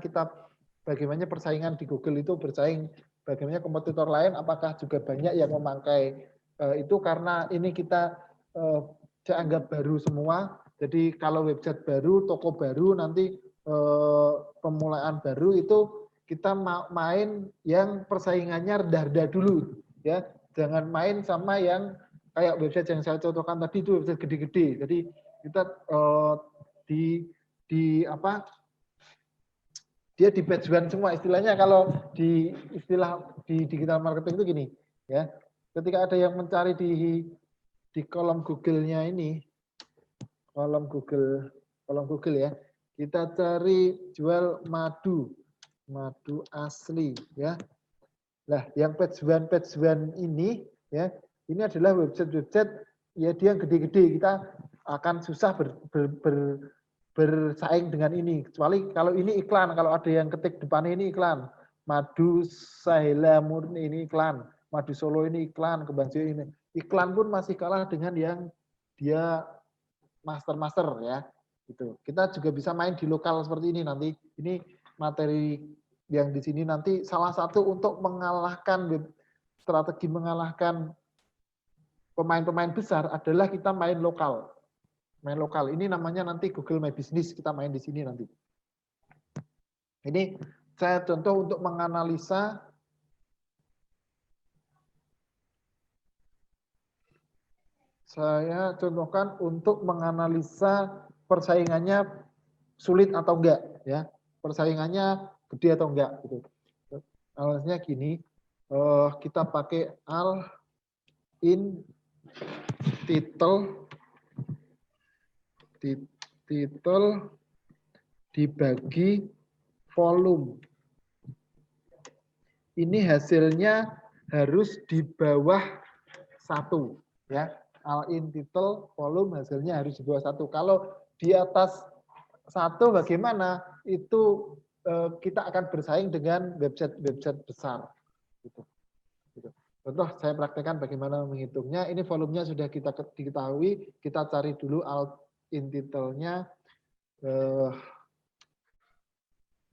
persaingan di Google itu bersaing, bagaimana kompetitor lain, apakah juga banyak yang memakai itu, karena ini kita dianggap baru semua. Jadi kalau website baru, toko baru, nanti pemulaan baru itu kita main yang persaingannya rendah-rendah dulu ya, jangan main sama yang kayak website yang saya contohkan tadi itu website gede-gede. Jadi kita dia di page one semua istilahnya. Kalau di istilah di digital marketing itu gini ya, ketika ada yang mencari di kolom Google-nya ini, kolom Google ya, kita cari jual madu asli ya. Nah, yang page one ini ya, ini adalah website ya, dia yang gede-gede, kita akan susah bersaing dengan ini, kecuali kalau ini iklan. Kalau ada yang ketik depannya ini iklan, madu Sahila Murni ini iklan, madu Solo ini iklan, Kembang Sio ini iklan, pun masih kalah dengan yang dia master ya gitu. Kita juga bisa main di lokal seperti ini. Nanti ini materi yang di sini nanti salah satu untuk mengalahkan strategi mengalahkan pemain-pemain besar adalah kita main lokal. Main lokal ini namanya nanti Google My Business, kita main di sini nanti. Ini saya contoh untuk menganalisa saya contohkan untuk menganalisa persaingannya sulit atau enggak ya, persaingannya gede atau enggak gitu. Analisanya gini, kita pakai al in title dibagi volume. Ini hasilnya harus di bawah 1 ya. Al in title volume hasilnya harus di bawah 1. Kalau di atas 1 bagaimana? Itu kita akan bersaing dengan website besar gitu. Contoh saya praktekkan bagaimana menghitungnya. Ini volumenya sudah kita diketahui, kita cari dulu al in title-nya,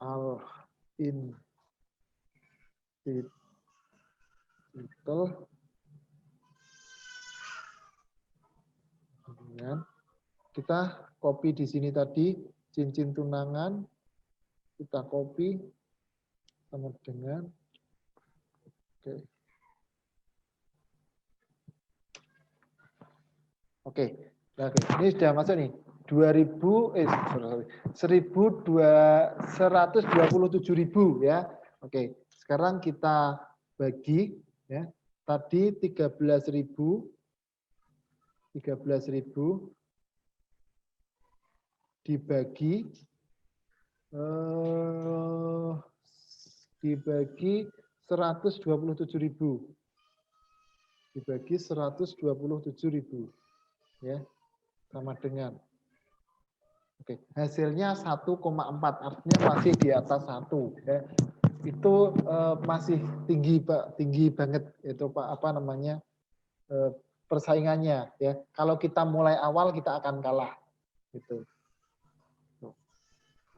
al in title, kemudian kita copy di sini tadi cincin tunangan, kita copy sama dengan oke. Ini sudah masuk nih. 127.000 ya. Oke, sekarang kita bagi ya. Tadi 13.000 dibagi 127.000 dibagi 127.000 ya, sama dengan hasilnya 1,4, artinya masih di atas 1 ya. Itu masih tinggi banget itu Pak, apa namanya, persaingannya ya. Kalau kita mulai awal kita akan kalah gitu.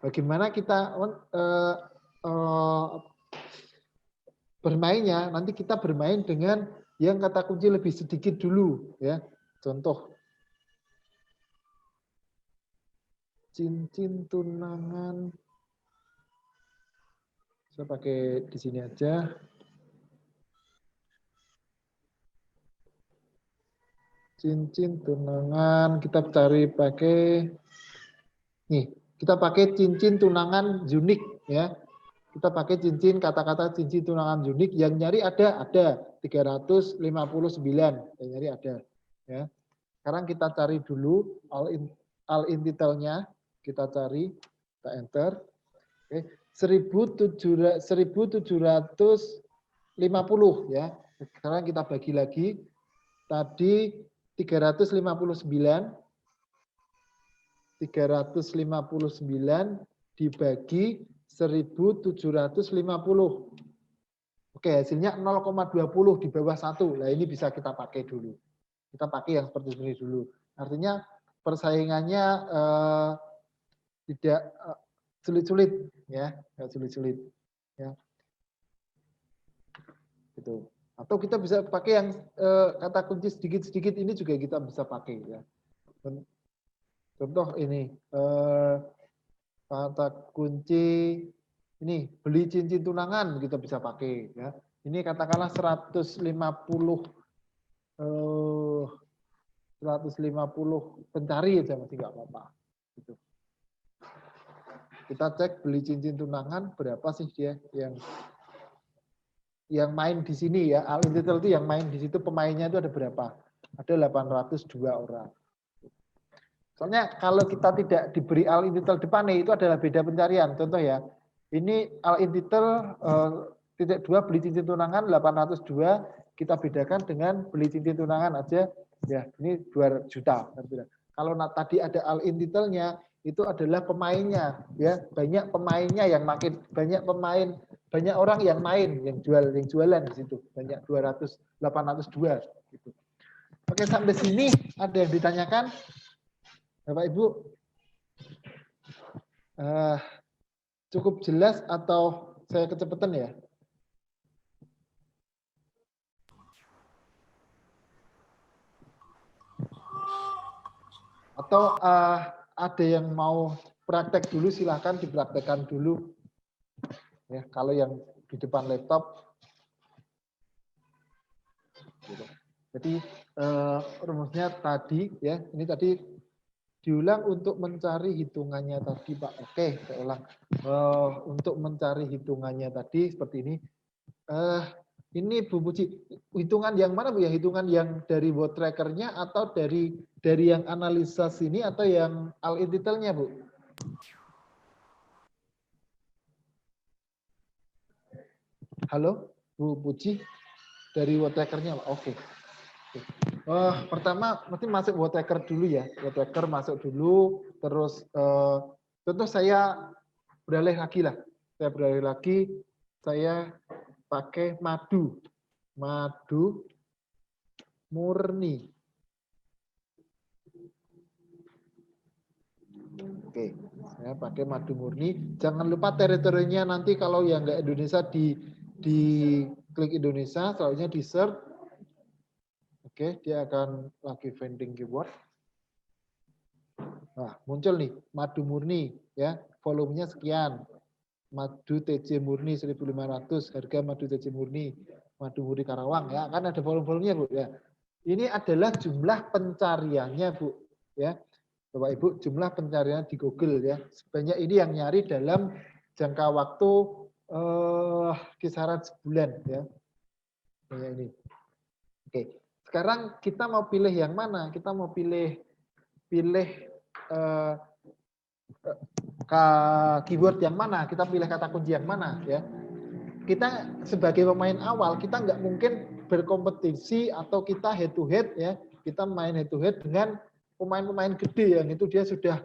Bagaimana kita bermainnya? Nanti kita bermain dengan yang kata kunci lebih sedikit dulu ya. Contoh cincin tunangan. Saya pakai di sini aja. Cincin tunangan kita cari pakai nih, kita pakai cincin tunangan unik ya. Kita pakai cincin kata-kata cincin tunangan unik yang nyari ada 359 yang nyari ada ya. Sekarang kita cari dulu all in detailnya, kita cari, kita enter. Oke, 1750 ya. Sekarang kita bagi lagi. Tadi 359 dibagi 1750. Oke, hasilnya 0,20 di bawah 1. Nah, ini bisa kita pakai dulu. Kita pakai yang seperti ini dulu. Artinya persaingannya tidak sulit-sulit ya, nggak sulit-sulit ya. Gitu. Atau kita bisa pakai yang kata kunci sedikit-sedikit ini juga kita bisa pakai ya. Contoh ini kata kunci ini beli cincin tunangan kita bisa pakai ya. Ini katakanlah 150 pencari aja masih nggak apa-apa. Gitu. Kita cek beli cincin tunangan berapa sih dia yang main di sini ya. All in detail itu yang main di situ pemainnya itu ada berapa? Ada 802 orang. Soalnya kalau kita tidak diberi all in detail depannya itu adalah beda pencarian. Contoh ya, ini all in detail titik 2 beli cincin tunangan 802 kita bedakan dengan beli cincin tunangan aja ya ini 2 juta. Kalau tadi ada all in detailnya itu adalah pemainnya ya, banyak pemainnya yang makin banyak pemain, banyak orang yang main, yang jualan di situ banyak 802 gitu. Oke, sampai sini ada yang ditanyakan Bapak Ibu? Cukup jelas atau saya kecepatan ya? Atau ada yang mau praktek dulu, silahkan dipraktekkan dulu. Ya, kalau yang di depan laptop. Jadi rumusnya tadi ya, ini tadi diulang untuk mencari hitungannya tadi Pak. Oke, saya ulang. Untuk mencari hitungannya tadi seperti ini. Ini Bu Puji, hitungan yang mana Bu ya? Hitungan yang dari word tracker-nya atau dari yang analisa sini atau yang all in detail-nya Bu? Halo Bu Puji, dari word tracker-nya Pak? Oke. Pertama mesti masuk word tracker dulu ya. Word tracker masuk dulu, terus contoh saya beralih lagi lah. Saya beralih lagi, saya pakai madu murni. Oke, saya pakai madu murni. Jangan lupa teritorinya nanti kalau yang nggak Indonesia di klik Indonesia, selanjutnya di search. Oke, dia akan lagi vending keyword. Nah, muncul nih madu murni ya, volumenya sekian. Madu TC murni 1.500, harga madu TC murni, madu murni Karawang ya, kan ada volume-volumenya Bu ya. Ini adalah jumlah pencariannya Bu ya. Bapak Ibu, jumlah pencarian di Google ya. Sebanyak ini yang nyari dalam jangka waktu kisaran sebulan ya. Banyak ini. Oke. Sekarang kita mau pilih yang mana? Kita mau pilih keyword yang mana, kita pilih kata kunci yang mana ya. Kita sebagai pemain awal kita nggak mungkin berkompetisi atau kita head to head ya, kita main head to head dengan pemain-pemain gede yang itu dia sudah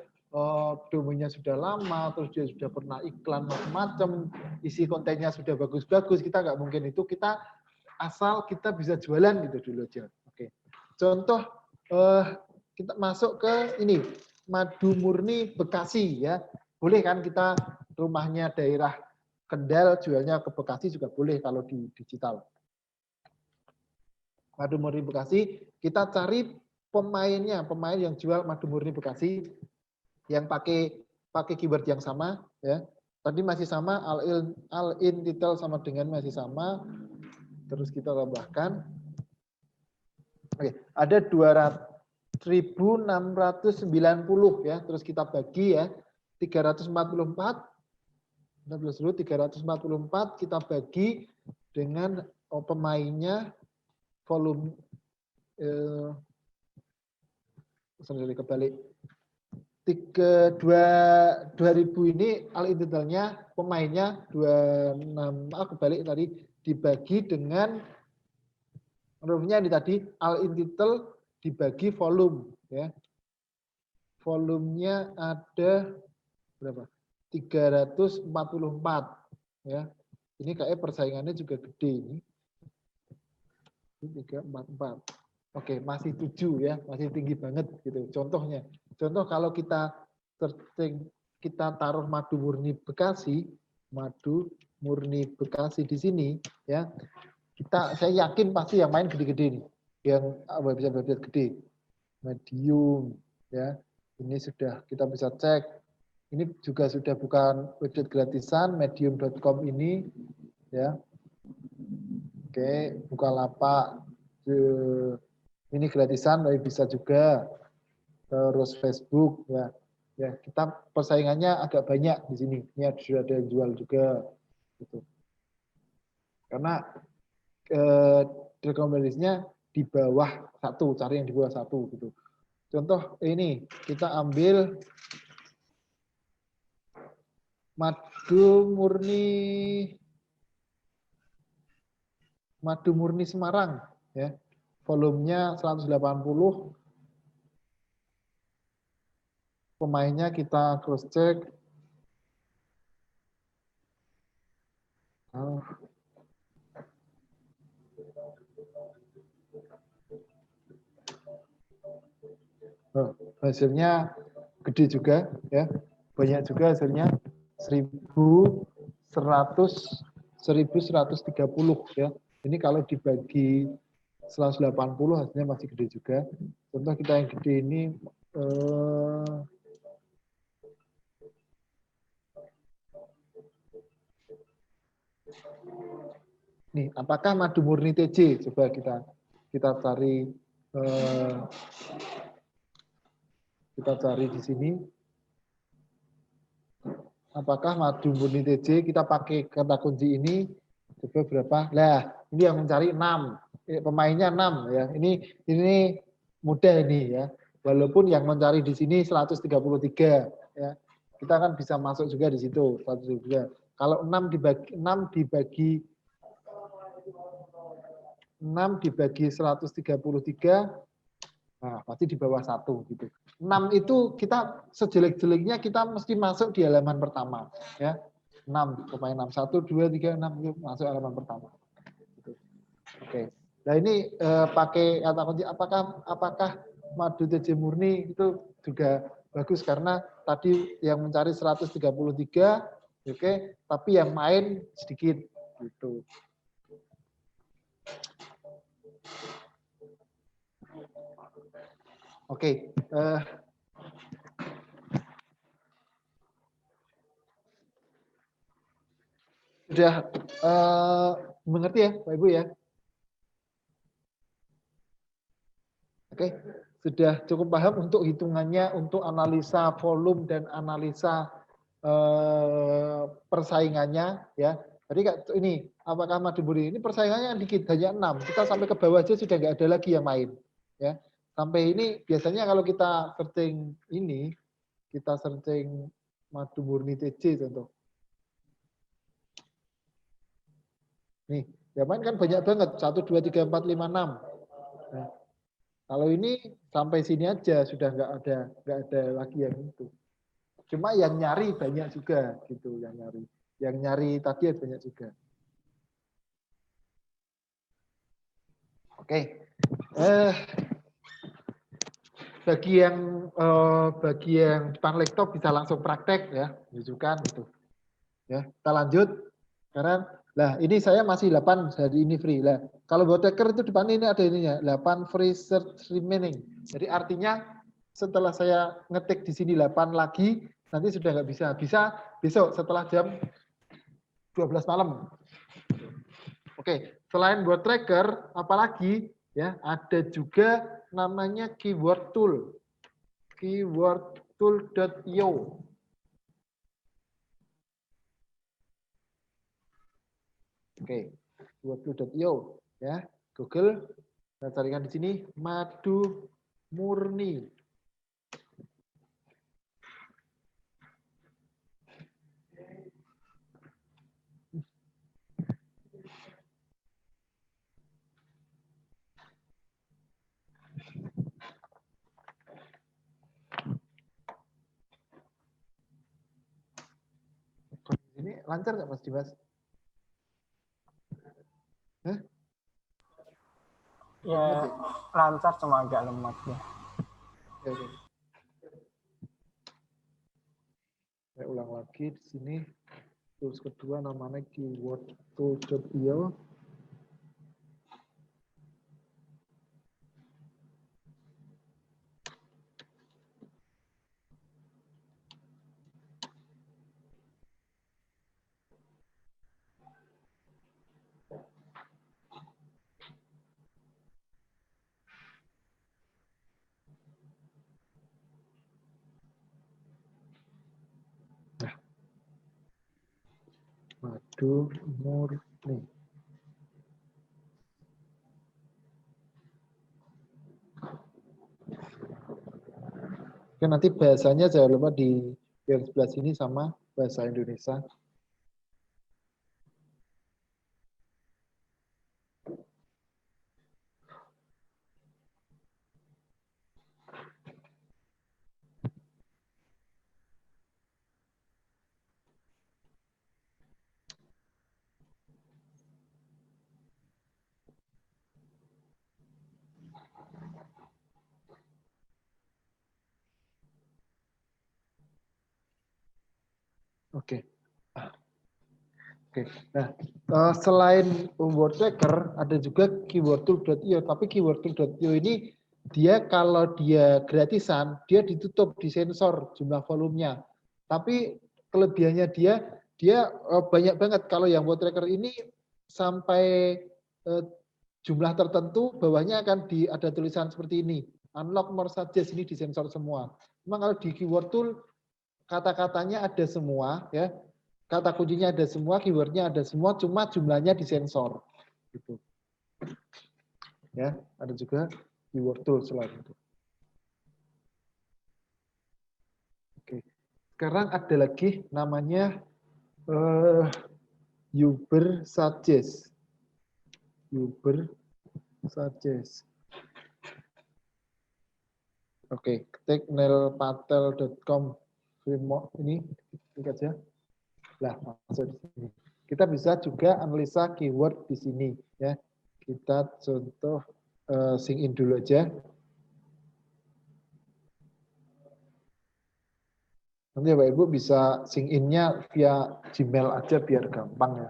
domainnya sudah lama, terus dia sudah pernah iklan macam-macam, isi kontennya sudah bagus-bagus, kita nggak mungkin itu, kita asal kita bisa jualan gitu dulu aja. Oke. Contoh kita masuk ke ini madu murni Bekasi ya. Boleh kan kita rumahnya daerah Kendal jualnya ke Bekasi juga boleh kalau di digital. Madu murni Bekasi, kita cari pemainnya, pemain yang jual madu murni Bekasi. yang pakai keyword yang sama ya. Tadi masih sama, all in title sama dengan masih sama. Terus kita tambahkan. Oke, ada 200.690 ya. Terus kita bagi ya. 344 kita bagi dengan pemainnya volume sorry kebalik 2000 ini all in totalnya pemainnya 26 kebalik tadi dibagi dengan hurufnya ini tadi all in total dibagi volume ya. Volumenya ada berapa? 344 ya. Ini kayak persaingannya juga gede ini. 344. Oke, masih 7 ya, masih tinggi banget gitu. Contohnya, contoh kalau kita searching, kita taruh madu murni Bekasi di sini ya. Saya yakin pasti yang main gede-gede nih. Yang website gede. Medium ya. Ini sudah kita bisa cek. Ini juga sudah bukan website gratisan, medium.com ini ya. Oke, Bukalapak. Ini gratisan, tapi bisa juga. Terus Facebook ya. Ya, kita persaingannya agak banyak di sini. Ini sudah ada yang jual juga gitu. Karena rekomendasinya di bawah 1, cari yang di bawah 1 gitu. Contoh ini, kita ambil madu murni Semarang ya. Volumenya 180. Pemainnya kita cross check. Hasilnya gede juga ya. Banyak juga hasilnya 1130 ya. Ini kalau dibagi 180 hasilnya masih gede juga. Contoh kita yang gede ini nih, apakah madu murni TJ? Coba kita cari di sini. Apakah madu murni TJ? Kita pakai kata kunci ini. Coba berapa? Lah, ini yang mencari 6. Pemainnya 6 ya. Ini mudah ini ya. Walaupun yang mencari di sini 133 ya. Kita kan bisa masuk juga di situ 133. Kalau 6 dibagi 133, nah pasti di bawah 1 gitu. 6 itu kita sejelek-jeleknya kita mesti masuk di halaman pertama ya. 6 pemain 6 1 2 3 6 masuk halaman pertama. Gitu. Oke. Nah ini pakai kata kunci apakah madu TJ murni itu juga bagus karena tadi yang mencari 133 oke, tapi yang main sedikit gitu. Oke, sudah mengerti ya, Pak Ibu ya? Oke, sudah cukup paham untuk hitungannya, untuk analisa volume dan analisa persaingannya ya. Jadi ini apakah madu murni ini persaingannya dikit, hanya 6. Kita sampai ke bawah aja sudah nggak ada lagi yang main ya. Sampai ini biasanya kalau kita searching ini, kita searching madu murni TJ contoh. Nih, yang main kan banyak banget, 1 2 3 4 5 6. Nah, kalau ini sampai sini aja sudah nggak ada lagi yang itu. Cuma yang nyari banyak juga gitu, yang nyari tadi banyak juga. Oke. Bagi yang depan laptop bisa langsung praktek ya, tunjukkan gitu. Ya, kita lanjut. Sekarang lah ini saya masih 8 hari ini free lah. Kalau buat tracker itu depan ini ada ininya, 8 free search remaining. Jadi artinya setelah saya ngetik di sini 8 lagi, nanti sudah nggak bisa. Bisa besok setelah jam 12 malam. Oke, selain buat tracker, apalagi ya ada juga namanya keyword tool. Keywordtool.io. Oke, keywordtool.io ya. Google, saya carikan di sini madu murni. Ini lancar nggak Mas Dimas? Hah? Ya, lancar cuma agak lemot ya. Oke. Saya ulang lagi di sini. Tools kedua namanya keywordtool.io. Madu murni. Oke, nanti bahasanya jangan lupa di yang sebelah sini sama bahasa Indonesia. Oke. Oke. Nah, selain word tracker ada juga keywordtool.io, tapi keywordtool.io ini dia kalau dia gratisan, dia ditutup, disensor jumlah volumenya. Tapi kelebihannya dia banyak banget. Kalau yang word tracker ini sampai jumlah tertentu bawahnya akan ada tulisan seperti ini. Unlock more suggest, ini disensor semua. Memang kalau di keyword tool kata-katanya ada semua ya. Kata kuncinya ada semua, keywordnya ada semua, cuma jumlahnya disensor. Gitu. Ya, ada juga keyword tool selain itu. Oke. Sekarang ada lagi namanya Uber Suggest. Uber Suggest. Oke, ketik nelpatel.com ini klik aja. Lah, masuk di sini. Kita bisa juga analisa keyword di sini ya. Kita contoh sync in dulu aja. Nanti Bapak Ibu bisa sync in-nya via Gmail aja biar gampang ya.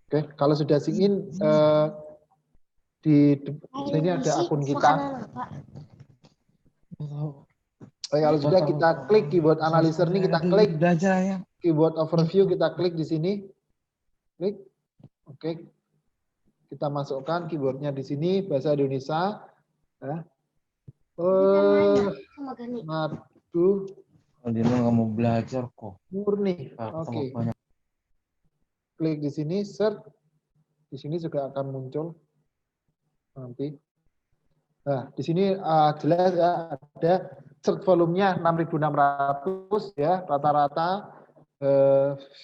Oke, kalau sudah sync in di sini ada akun kita. Oke, kalau sudah kita klik keyword analyzer ini, kita klik keyword overview, kita klik di sini. Klik. Oke. Kita masukkan keywordnya di sini bahasa Indonesia. Ya. Madu. Dia nggak mau belajar kok. Murni. Oke. Klik di sini, search. Di sini juga akan muncul nanti. Nah, di sini jelas ya ada search volumenya 6.600 ya, rata-rata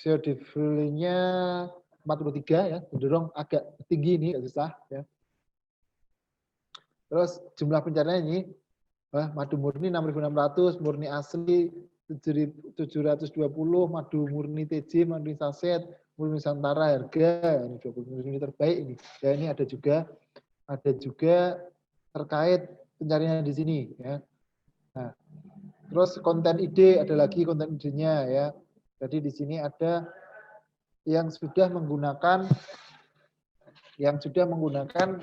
COD-nya 43 ya, cenderung agak tinggi ini, agak susah ya. Terus jumlah pencarian ini madu murni 6.600, murni asli 720, madu murni TJ, murni saset, murni Nusantara harga ini 20 ini terbaik ini. Ya ini ada juga terkait pencarian di sini ya. Terus konten ide, ada lagi konten idenya ya. Jadi di sini ada yang sudah menggunakan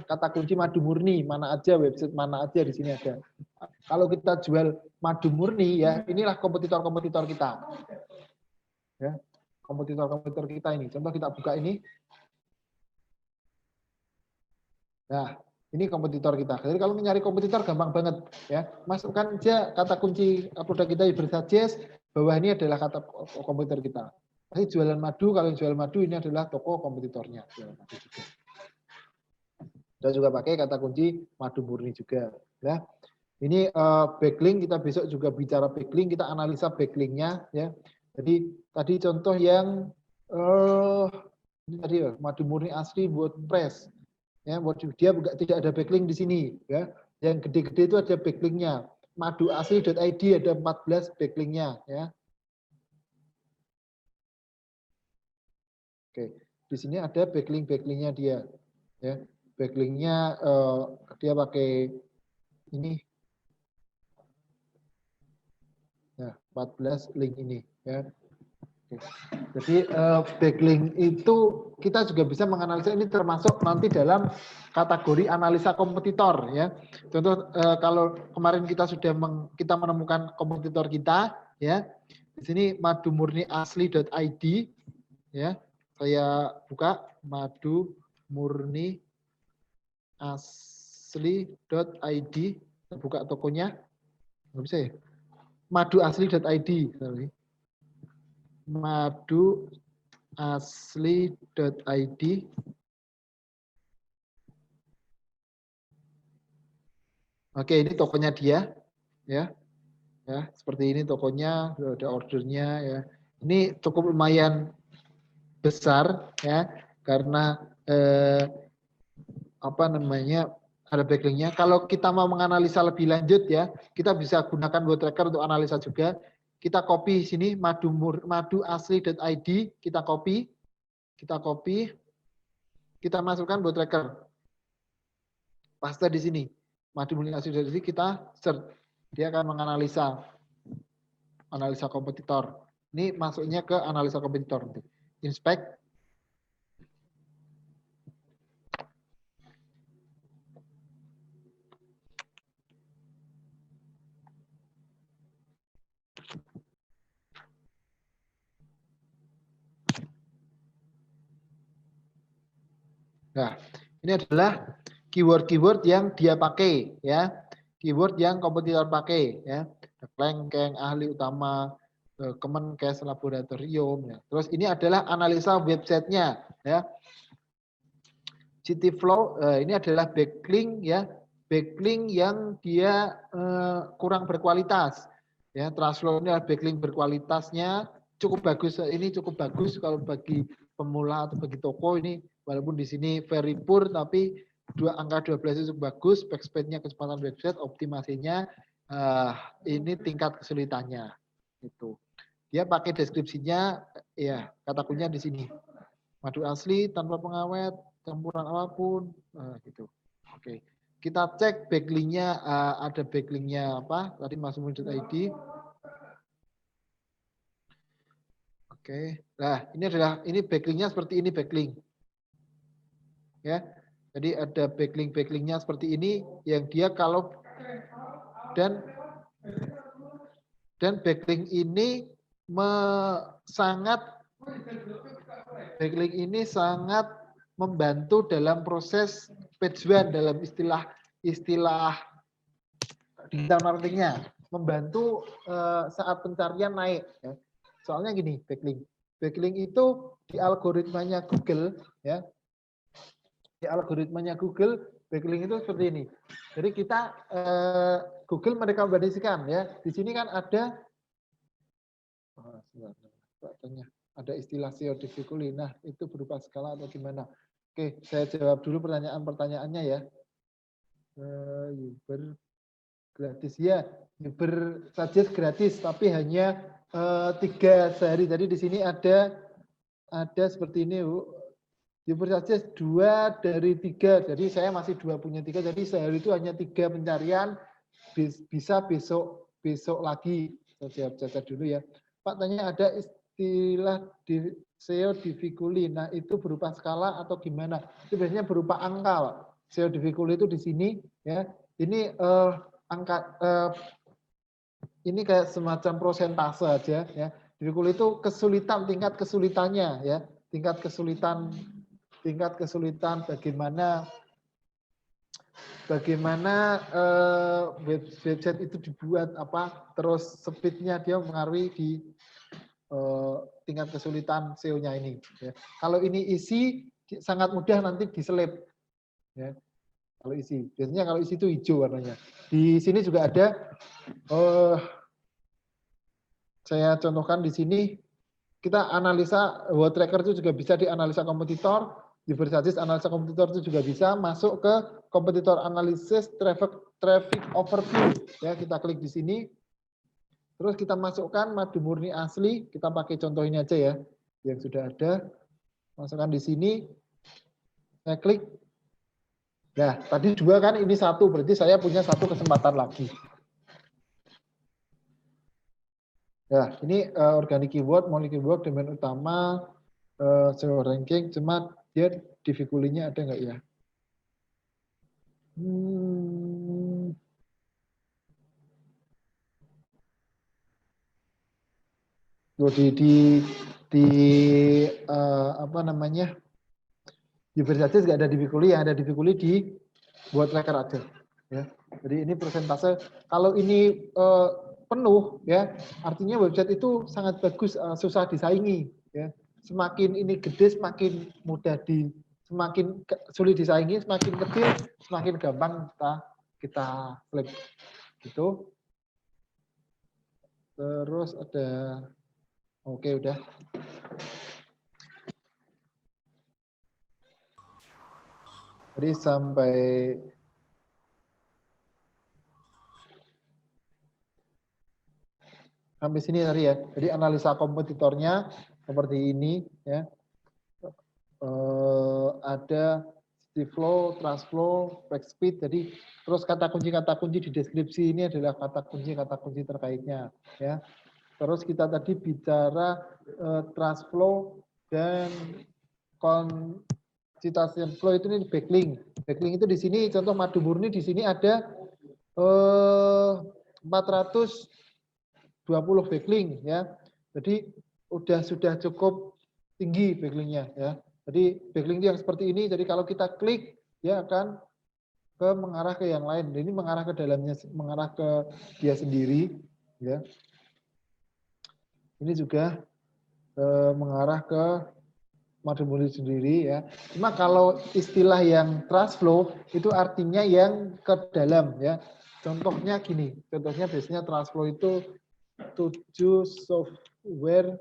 kata kunci madu murni, mana aja website mana aja di sini ada. Kalau kita jual madu murni ya, inilah kompetitor-kompetitor kita. Ya, kompetitor-kompetitor kita ini. Contoh kita buka ini. Nah, ini kompetitor kita. Jadi kalau mencari kompetitor gampang banget ya. Masukkan aja kata kunci produk kita Ubersuggest, bawah ini adalah kata kompetitor kita. Nanti jualan madu, kalau yang jual madu ini adalah toko kompetitornya. Kita juga pakai kata kunci madu murni juga. Ya. Ini backlink, kita besok juga bicara backlink, kita analisa backlinknya. Ya. Jadi tadi contoh yang ini tadi madu murni asli WordPress. Ya, dia tidak ada backlink di sini. Ya. Yang gede-gede itu ada backlinknya. Maduasli.id ada 14 backlinknya. Ya. Oke, di sini ada backlink-backlinknya dia. Ya, backlinknya dia pakai ini. Nah, 14 link ini. Ya. Oke. Jadi backlink itu kita juga bisa menganalisa, ini termasuk nanti dalam kategori analisa kompetitor. Ya. Contoh kalau kemarin kita sudah kita menemukan kompetitor kita, ya. Di sini madumurniasli.id, ya. Saya buka madumurniasli.id, buka tokonya, nggak bisa ya? Maduasli.id, maduasli.id. Oke, ini tokonya dia, ya, ya seperti ini tokonya, ada ordernya, ya. Ini cukup lumayan besar ya karena ada backlinknya. Kalau kita mau menganalisa lebih lanjut ya, kita bisa gunakan WordTracker untuk analisa juga. Kita copy sini maduasli.id, kita copy, kita masukkan WordTracker, paste di sini madumurniasli.id, kita search, dia akan menganalisa kompetitor. Ini masuknya ke analisa kompetitor nanti. Inspect. Nah, ini adalah keyword-keyword yang dia pakai, ya. Keyword yang kompetitor pakai, ya. Kelengkeng, ahli utama, Kemenkes, laboratorium. Ya. Terus ini adalah analisa websitenya, ya. CityFlow ini adalah backlink, ya, backlink yang dia kurang berkualitas. Ya, Trustflow ini adalah backlink berkualitasnya cukup bagus. Ini cukup bagus kalau bagi pemula atau bagi toko ini, walaupun di sini very poor, tapi angka 12 itu cukup bagus. Backspace-nya, kecepatan website, optimasinya, ini tingkat kesulitannya. Itu. Dia pakai deskripsinya, ya kata kuncinya di sini. Madu asli tanpa pengawet, campuran apapun, gitu. Oke, kita cek backlinknya, ada backlinknya apa? Tadi madumurni.id. Oke, nah ini backlinknya seperti ini backlink. Ya, jadi ada backlinknya seperti ini yang dia kalau dan backlink ini sangat membantu dalam proses page one, dalam istilah digital marketingnya, membantu saat pencarian naik. Ya. Soalnya gini, backlink itu di algoritmanya Google, ya, di algoritmanya Google, backlink itu seperti ini. Jadi kita Google merekomendasikan, ya, di sini kan ada ada istilah SEO difficulty. Nah, itu berupa skala atau gimana? Oke, saya jawab dulu pertanyaannya ya. Uber gratis ya, Ubersuggest gratis, tapi hanya 3 sehari. Tadi di sini ada seperti ini, Ubersuggest 2 dari 3. Jadi saya masih 2 punya 3. Jadi sehari itu hanya 3 pencarian. Bisa besok besok lagi. Saya jawab cacat dulu ya. Pak tanya ada istilah di SEO difficulty. Nah, itu berupa skala atau gimana? Itu biasanya berupa angka, Pak. SEO difficulty itu di sini ya. Ini angka ini kayak semacam prosentase aja ya. Difficulty itu kesulitan, tingkat kesulitannya ya. Tingkat kesulitan bagaimana website itu dibuat apa, terus speednya dia mengaruhi di tingkat kesulitan SEO-nya ini. Ya. Kalau ini isi sangat mudah nanti diselip. Ya. Kalau isi, biasanya kalau isi itu hijau warnanya. Di sini juga ada, saya contohkan di sini, kita analisa word tracker itu juga bisa dianalisa kompetitor, di Versatis analisa kompetitor itu juga bisa masuk ke kompetitor analisis traffic overview. Ya, kita klik di sini. Terus kita masukkan madu murni asli, kita pakai contoh ini aja ya, yang sudah ada. Masukkan di sini, saya klik. Nah, tadi 2 kan, ini 1, berarti saya punya 1 kesempatan lagi. Ya, ini organic keyword, multi keyword, domain utama, SEO ranking, cuma dia difficulty-nya ada nggak ya? Apa namanya? Di Versatis nggak ada difficulty, yang ada difficulty di buat tracker aja. Ya. Jadi ini persentase. Kalau ini penuh, ya artinya website itu sangat bagus, susah disaingi. Ya. Semakin ini gede, semakin mudah semakin sulit disaingi, semakin kecil, semakin gampang kita flip. Gitu. Terus ada, oke udah. Jadi sampai sini tadi ya. Jadi analisa kompetitornya seperti ini ya. Ada city flow, trust flow, back speed. Jadi terus kata kunci di deskripsi ini adalah kata kunci terkaitnya ya. Terus kita tadi bicara trust flow dan citation flow itu nih backlink. Backlink itu di sini contoh madu murni di sini ada 420 backlink ya. Jadi sudah cukup tinggi backlinknya ya. Jadi backlink yang seperti ini. Jadi kalau kita klik dia akan mengarah ke yang lain. Ini mengarah ke dalamnya, mengarah ke dia sendiri ya. Ini juga mengarah ke madu murni sendiri ya. Cuma kalau istilah yang trust flow itu artinya yang ke dalam ya. Contohnya gini, contohnya biasanya trust flow itu 7 software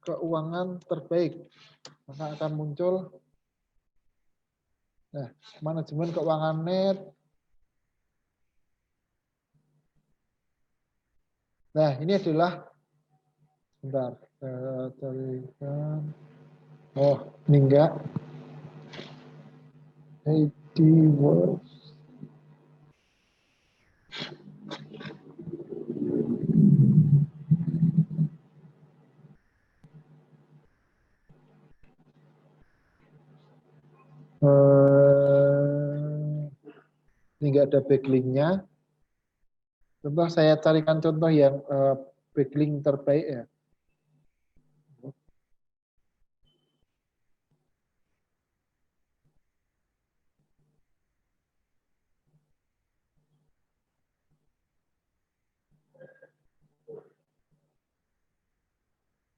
keuangan terbaik. Maka akan muncul manajemen keuangan net. Nah, ini adalah bentar. Carikan. Oh, ini enggak. AdWords. Ini enggak ada backlink-nya. Contoh saya carikan contoh yang backlink terbaik ya.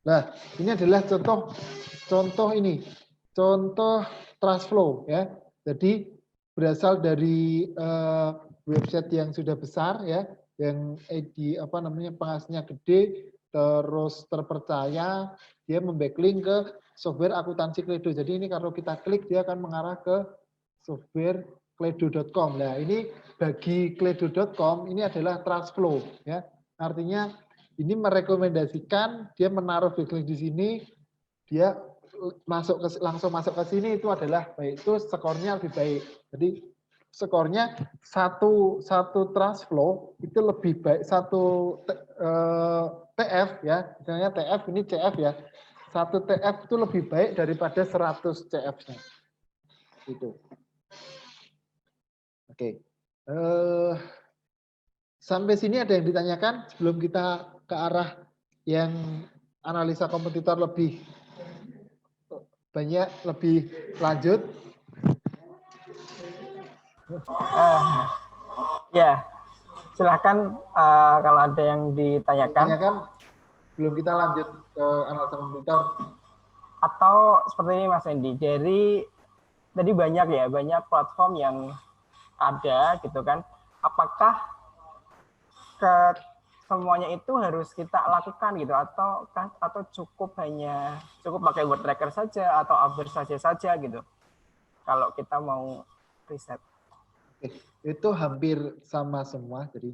Nah, ini adalah contoh ini, contoh trust flow ya. Jadi berasal dari website yang sudah besar ya, yang penghasilnya gede, terus terpercaya, dia membacklink ke software akuntansi Kledo. Jadi ini kalau kita klik dia akan mengarah ke software kledo.com. Nah, ini bagi kledo.com ini adalah trust flow ya. Artinya ini merekomendasikan dia menaruh backlink di sini, dia langsung masuk ke sini itu adalah baik, itu skornya lebih baik. Jadi skornya satu trust flow itu lebih baik TF ya, misalnya TF ini CF ya, satu TF itu lebih baik daripada 100 CF-nya. Itu. Oke. Sampai sini ada yang ditanyakan sebelum kita ke arah yang analisa kompetitor lebih banyak, lebih lanjut. Ya, silahkan kalau ada yang ditanyakan. Belum kita lanjut ke analisa kompetitor. Atau seperti ini Mas Hendy, tadi banyak platform yang ada gitu kan. Apakah semuanya itu harus kita lakukan gitu atau cukup pakai word tracker saja atau Average saja gitu kalau kita mau riset? Itu hampir sama semua, jadi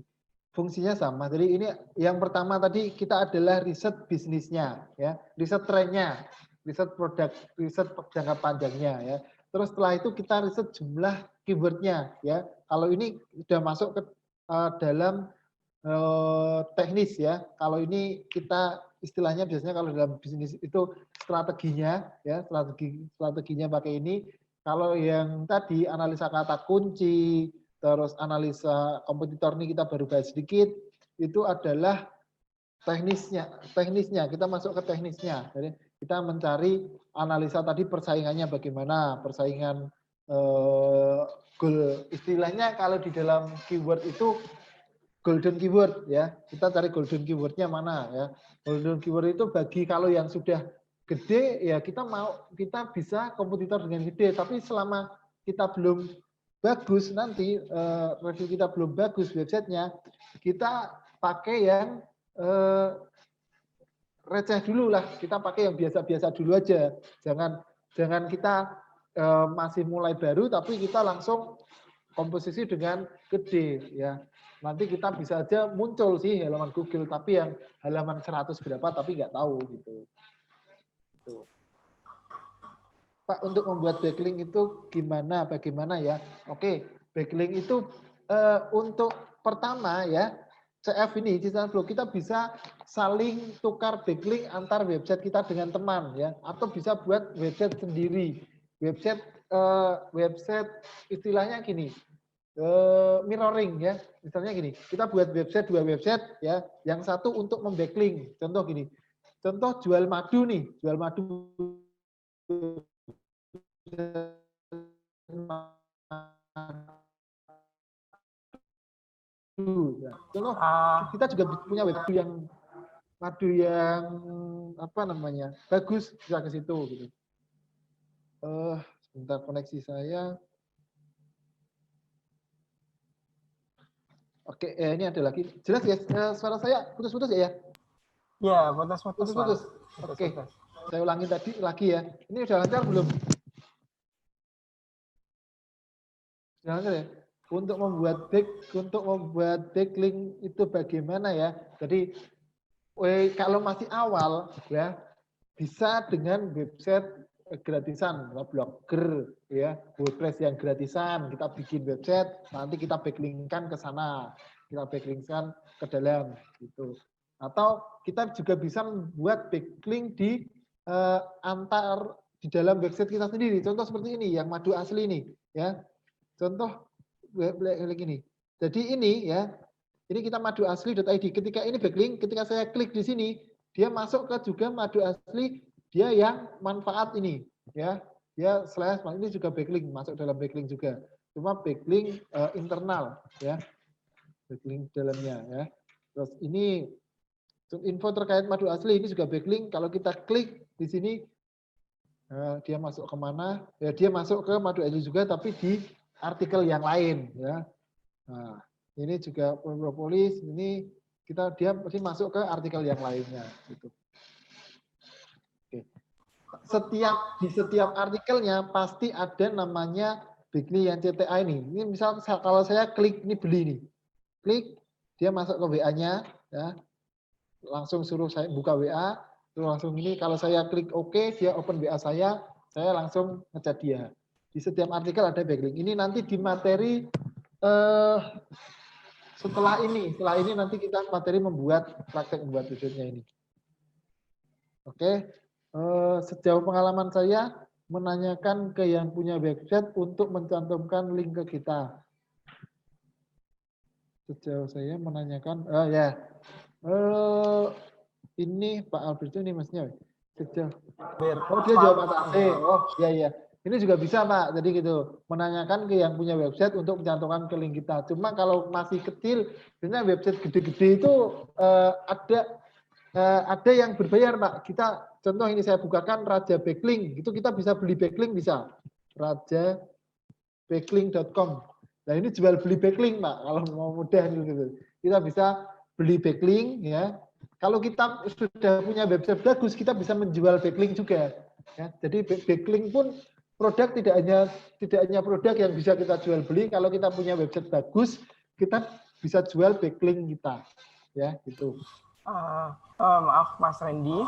fungsinya sama. Jadi ini yang pertama tadi kita adalah riset bisnisnya, ya, riset trennya, riset produk, riset jangka panjangnya, ya. Terus setelah itu kita riset jumlah keywordnya, ya. Kalau ini sudah masuk ke dalam teknis, ya. Kalau ini kita istilahnya biasanya kalau dalam bisnis itu strateginya, ya, strateginya pakai ini. Kalau yang tadi analisa kata kunci, terus analisa kompetitor ini kita baru bahas sedikit, itu adalah teknisnya kita masuk ke teknisnya. Jadi kita mencari analisa tadi persaingannya bagaimana, persaingan goal, istilahnya kalau di dalam keyword itu golden keyword, ya, kita cari golden keywordnya mana, ya. Golden keyword itu bagi kalau yang sudah gede, ya kita bisa kompetitor dengan gede, tapi selama kita belum bagus nanti review kita belum bagus websitenya, kita pakai yang receh dulu lah, kita pakai yang biasa-biasa dulu aja, jangan kita masih mulai baru tapi kita langsung komposisi dengan gede, ya. Nanti kita bisa aja muncul sih halaman Google tapi yang halaman 100 berapa tapi nggak tahu gitu. Pak, untuk membuat backlink itu bagaimana ya? Oke, backlink itu untuk pertama ya, CF ini digital flow kita bisa saling tukar backlink antar website kita dengan teman ya, atau bisa buat website sendiri. Website istilahnya gini, mirroring ya. Misalnya gini, kita buat website, 2 website ya, yang satu untuk membacklink. Contoh gini. Contoh jual madu nih, jual madu. Contoh kita juga punya website yang madu yang apa namanya bagus, bisa ke situ gitu. Sebentar koneksi saya. Oke, ini ada lagi. Jelas ya suara saya putus-putus ya? Ya, putus-putus. Oke, saya ulangi tadi lagi ya. Ini udah lancar belum? Sudah lancar ya? Untuk membuat backlink itu bagaimana ya? Jadi kalau masih awal ya bisa dengan website gratisan, Blogger ya, WordPress yang gratisan, kita bikin website, nanti kita backlinkkan ke sana, kita backlinkkan ke dalam gitu. Atau kita juga bisa membuat backlink di dalam website kita sendiri. Contoh seperti ini, yang madu asli ini ya. Contoh backlink ini. Jadi ini ya, ini kita madu asli.id. Ketika ini backlink, ketika saya klik di sini, dia masuk ke juga madu asli. Dia yang manfaat ini, ya, dia slash ini juga backlink, masuk dalam backlink juga. Cuma backlink internal, ya, backlink dalamnya, ya. Terus ini info terkait madu asli ini juga backlink. Kalau kita klik di sini, dia masuk kemana? Ya, dia masuk ke madu asli juga, tapi di artikel yang lain, ya. Nah, ini juga propolis, ini dia pasti masuk ke artikel yang lainnya, gitu. Di setiap artikelnya pasti ada namanya backlink yang CTA ini. Ini misal kalau saya klik ini beli nih, klik dia masuk ke WA-nya, ya, langsung suruh saya buka WA, terus langsung ini kalau saya klik OK, dia open WA saya langsung ngechat dia. Di setiap artikel ada backlink. Ini nanti di materi setelah ini nanti kita materi praktek membuat website-nya ini. Oke, sejauh pengalaman saya menanyakan ke yang punya website untuk mencantumkan link ke kita. Sejauh saya menanyakan, ini Pak Alberto ini maksudnya. Sejauh, dia jawab ATC. Oh iya. Ini juga bisa Pak, jadi gitu. Menanyakan ke yang punya website untuk mencantumkan ke link kita. Cuma kalau masih kecil, biasanya website gede-gede itu ada yang berbayar Pak. Kita contoh ini saya bukakan Raja Backlink, itu kita bisa beli backlink bisa. rajabacklink.com. Nah ini jual beli backlink Pak, kalau mau mudah gitu. Kita bisa beli backlink ya. Kalau kita sudah punya website bagus, kita bisa menjual backlink juga. Ya, jadi backlink pun produk tidak hanya produk yang bisa kita jual beli. Kalau kita punya website bagus, kita bisa jual backlink kita. Ya, gitu. Maaf Mas Randy,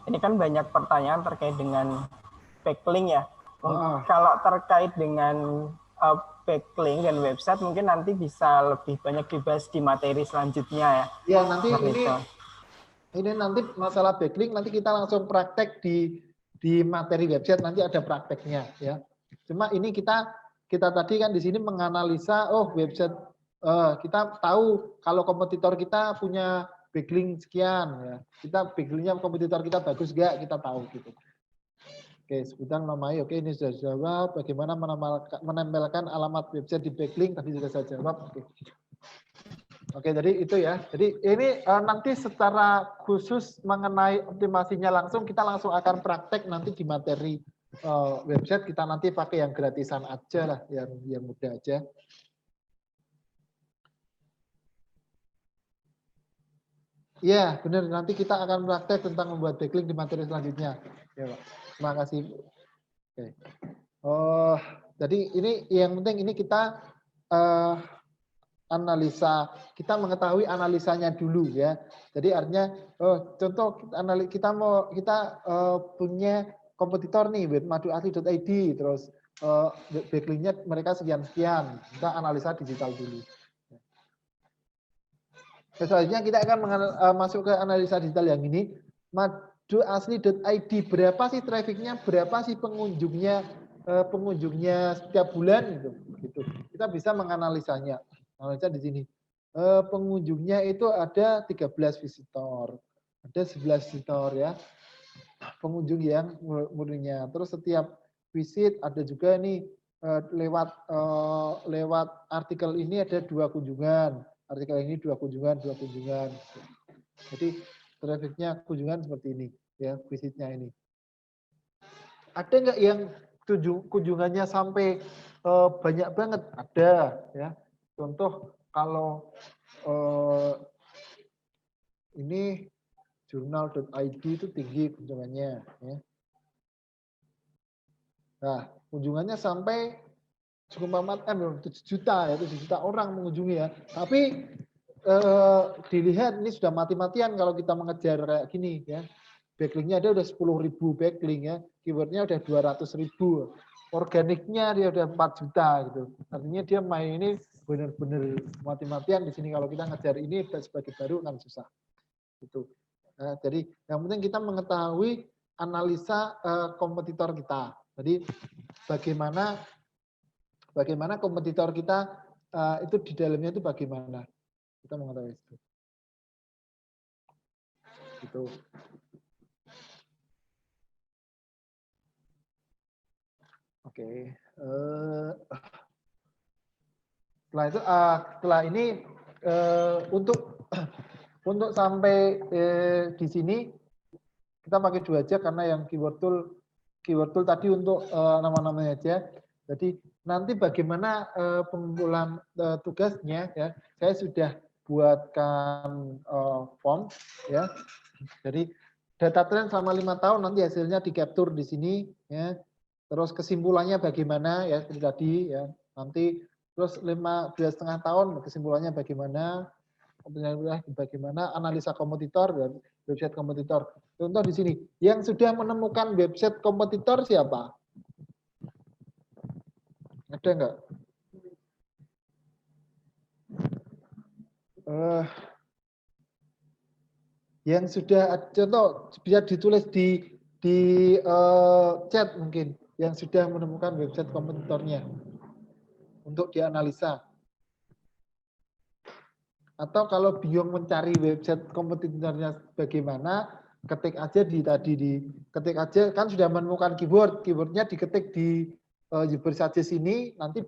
ini kan banyak pertanyaan terkait dengan backlink ya. Kalau terkait dengan backlink dan website mungkin nanti bisa lebih banyak dibahas di materi selanjutnya ya. Ya nanti ini nanti masalah backlink nanti kita langsung praktek di materi website, nanti ada prakteknya ya. Cuma ini kita tadi kan di sini menganalisa website kita tahu kalau kompetitor kita punya backlink sekian ya. Kita backlinknya kompetitor kita bagus enggak, kita tahu gitu. Oke, sebentar Mamai. Oke, ini sudah jawab. Bagaimana menempelkan alamat website di backlink tadi juga saya jawab. Oke, jadi itu ya. Jadi ini nanti secara khusus mengenai optimasinya kita langsung akan praktek nanti di materi website. Kita nanti pakai yang gratisan aja lah, yang mudah aja. Iya, benar. Nanti kita akan praktek tentang membuat backlink di materi selanjutnya. Ya, Pak. Terima kasih. Oke. Jadi ini yang penting ini kita analisa, kita mengetahui analisanya dulu ya. Jadi artinya contoh kita punya kompetitor nih webmaduasli.id, terus backlinknya mereka sekian-sekian, kita analisa digital dulu. Selanjutnya kita akan masuk ke analisa digital yang ini. Maduasli.id, berapa sih trafficnya, berapa sih pengunjungnya setiap bulan gitu. Kita bisa menganalisanya. Analisa di sini. Pengunjungnya itu ada 13 visitor. Ada 11 visitor ya. Pengunjung yang murninya. Terus setiap visit ada juga nih lewat artikel ini ada 2 kunjungan. Artikel ini 2 kunjungan. Jadi trafficnya kunjungan seperti ini ya, visitnya ini. Ada nggak yang kunjungannya sampai banyak banget? Ada ya. Contoh kalau ini jurnal.id itu tinggi kunjungannya. Ya. Nah, kunjungannya sampai cukup 7 juta ya, 7 juta orang mengunjungi ya. Tapi dilihat ini sudah mati-matian kalau kita mengejar kayak gini ya. Backlinknya dia udah 10.000 backlink ya, keywordnya udah 200.000. Organiknya dia udah 4 juta gitu. Artinya dia main ini benar-benar mati-matian di sini. Kalau kita ngejar ini sebagai baru kan susah. Gitu. Nah, jadi yang penting kita mengetahui analisa kompetitor kita. Jadi bagaimana kompetitor kita itu di dalamnya itu bagaimana. Kita mengetahui itu. Gitu. Oke. Setelah ini untuk sampai di sini kita pakai 2 aja karena yang keyword tool tadi untuk nama-namanya aja. Jadi nanti bagaimana pengumpulan tugasnya ya. Saya sudah buatkan form ya. Jadi data trend selama 5 tahun nanti hasilnya di capture di sini ya. Terus kesimpulannya bagaimana ya seperti tadi ya. Nanti terus 12,5 tahun kesimpulannya bagaimana, analisa kompetitor dan website kompetitor. Contoh di sini, yang sudah menemukan website kompetitor siapa? Ada nggak? Yang sudah contoh bisa ditulis di chat mungkin yang sudah menemukan website kompetitornya untuk dianalisa. Atau kalau bingung mencari website kompetitornya bagaimana, ketik aja ketik aja kan sudah menemukan keywordnya diketik di user suggest ini, nanti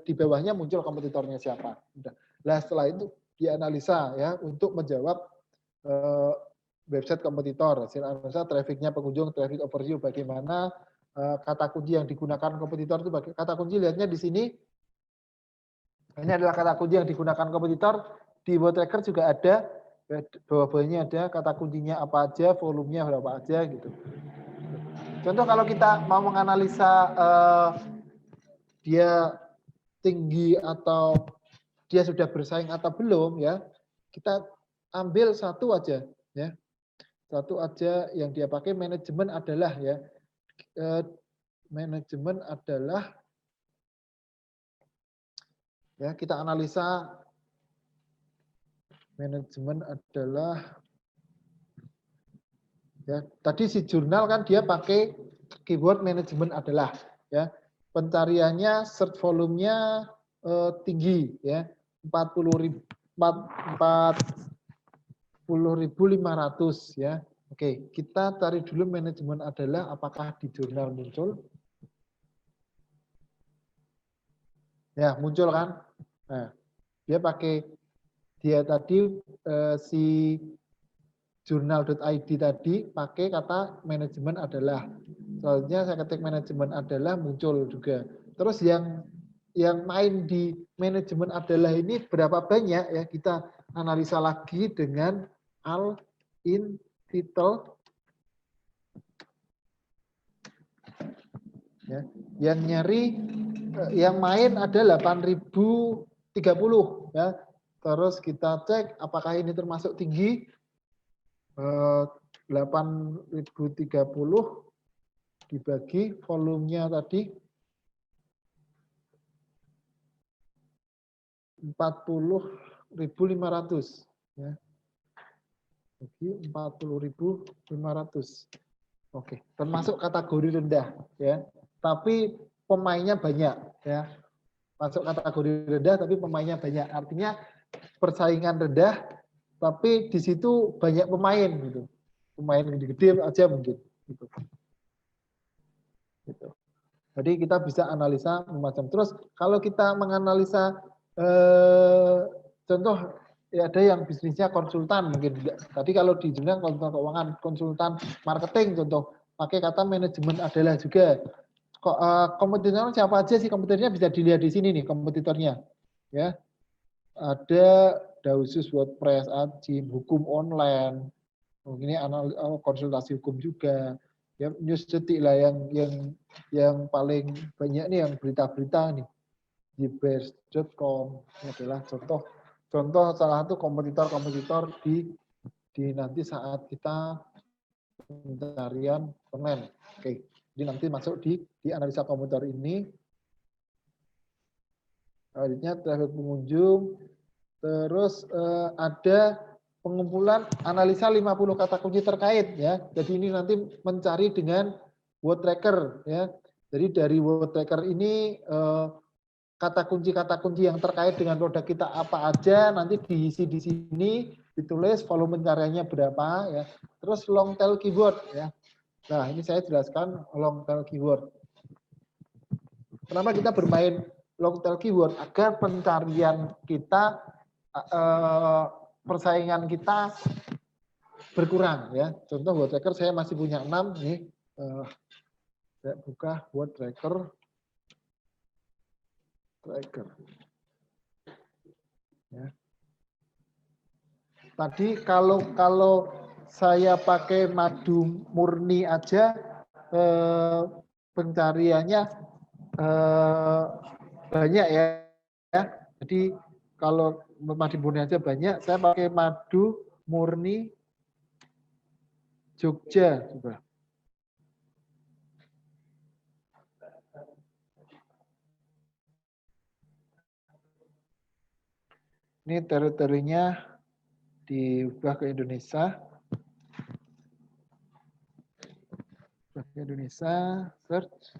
di bawahnya muncul kompetitornya siapa. Udah. Nah setelah itu dianalisa ya untuk menjawab website kompetitor, hasil analisa trafficnya pengunjung, traffic overview bagaimana, kata kunci yang digunakan kompetitor itu kata kunci lihatnya di sini. Ini adalah kata kunci yang digunakan kompetitor. Di Word Tracker juga ada, bawah-bawahnya ada kata kuncinya apa aja, volumenya berapa aja gitu. Contoh kalau kita mau menganalisa dia tinggi atau dia sudah bersaing atau belum ya, kita ambil satu aja ya. Satu aja yang dia pakai manajemen adalah ya. Manajemen adalah ya kita analisa manajemen adalah ya tadi si jurnal kan dia pakai keyword manajemen adalah ya pencariannya search volumenya tinggi ya 40.500 ya. Oke, kita cari dulu manajemen adalah apakah di jurnal muncul? Ya, muncul kan? Nah, dia tadi si jurnal.id tadi pakai kata manajemen adalah. Selanjutnya saya ketik manajemen adalah muncul juga. Terus yang main di manajemen adalah ini berapa banyak ya kita analisa lagi dengan al in title ya. Yang nyari yang main ada 8.030 ya. Terus kita cek apakah ini termasuk tinggi 8.030 dibagi volumenya tadi 40.500 ya. Bagi 40.500. Oke, termasuk kategori rendah ya. Tapi pemainnya banyak ya. Masuk kategori rendah tapi pemainnya banyak. Artinya persaingan rendah tapi di situ banyak pemain gitu. Pemain gede-gede aja mungkin gitu. Gitu. Jadi kita bisa analisa macam. Terus kalau kita menganalisa contoh ya ada yang bisnisnya konsultan mungkin. Tadi kalau di jenjang konsultan keuangan, konsultan marketing contoh pakai kata manajemen adalah juga. Kompetitor siapa aja sih kompetitornya bisa dilihat di sini nih kompetitornya. Ya. Ada Dausus WordPress, Ajim, hukum online. Ini konsultasi hukum juga. Ya, news detik lah yang paling banyak nih yang berita-berita nih di bears.com adalah contoh salah satu kompetitor di nanti saat kita pencarian konten. Oke, jadi nanti masuk di analisa kompetitor ini. Selanjutnya traffic pengunjung, terus ada pengumpulan analisa 50 kata kunci terkait ya. Jadi ini nanti mencari dengan Word Tracker ya. Jadi dari Word Tracker ini kata kunci yang terkait dengan produk kita apa aja nanti diisi di sini, ditulis volume pencariannya berapa ya. Terus long tail keyword ya. Nah, ini saya jelaskan long tail keyword. Kenapa kita bermain long tail keyword? Agar pencarian kita persaingan kita berkurang ya. Contoh Word Tracker saya masih punya 6 nih. Saya buka Word Tracker. Ya. Tadi kalau saya pakai madu murni aja pencariannya banyak ya. Jadi kalau madu murni aja banyak, saya pakai madu murni Jogja coba. Ini teritorinya diubah ke Indonesia. Bahasa Indonesia, search.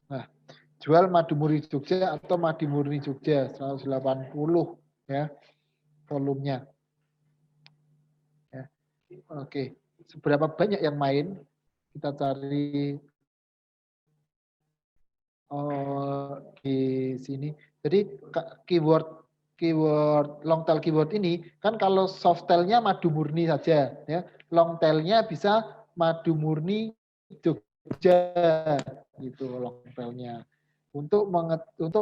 Nah, jual madu murni Jogja atau madu murni Jogja 180 ya volumenya. Ya. Oke, seberapa banyak yang main? Kita cari di sini. Jadi keyword long tail keyword ini kan kalau soft tailnya madu murni saja ya, long tailnya bisa madu murni Jogja gitu long tailnya. Untuk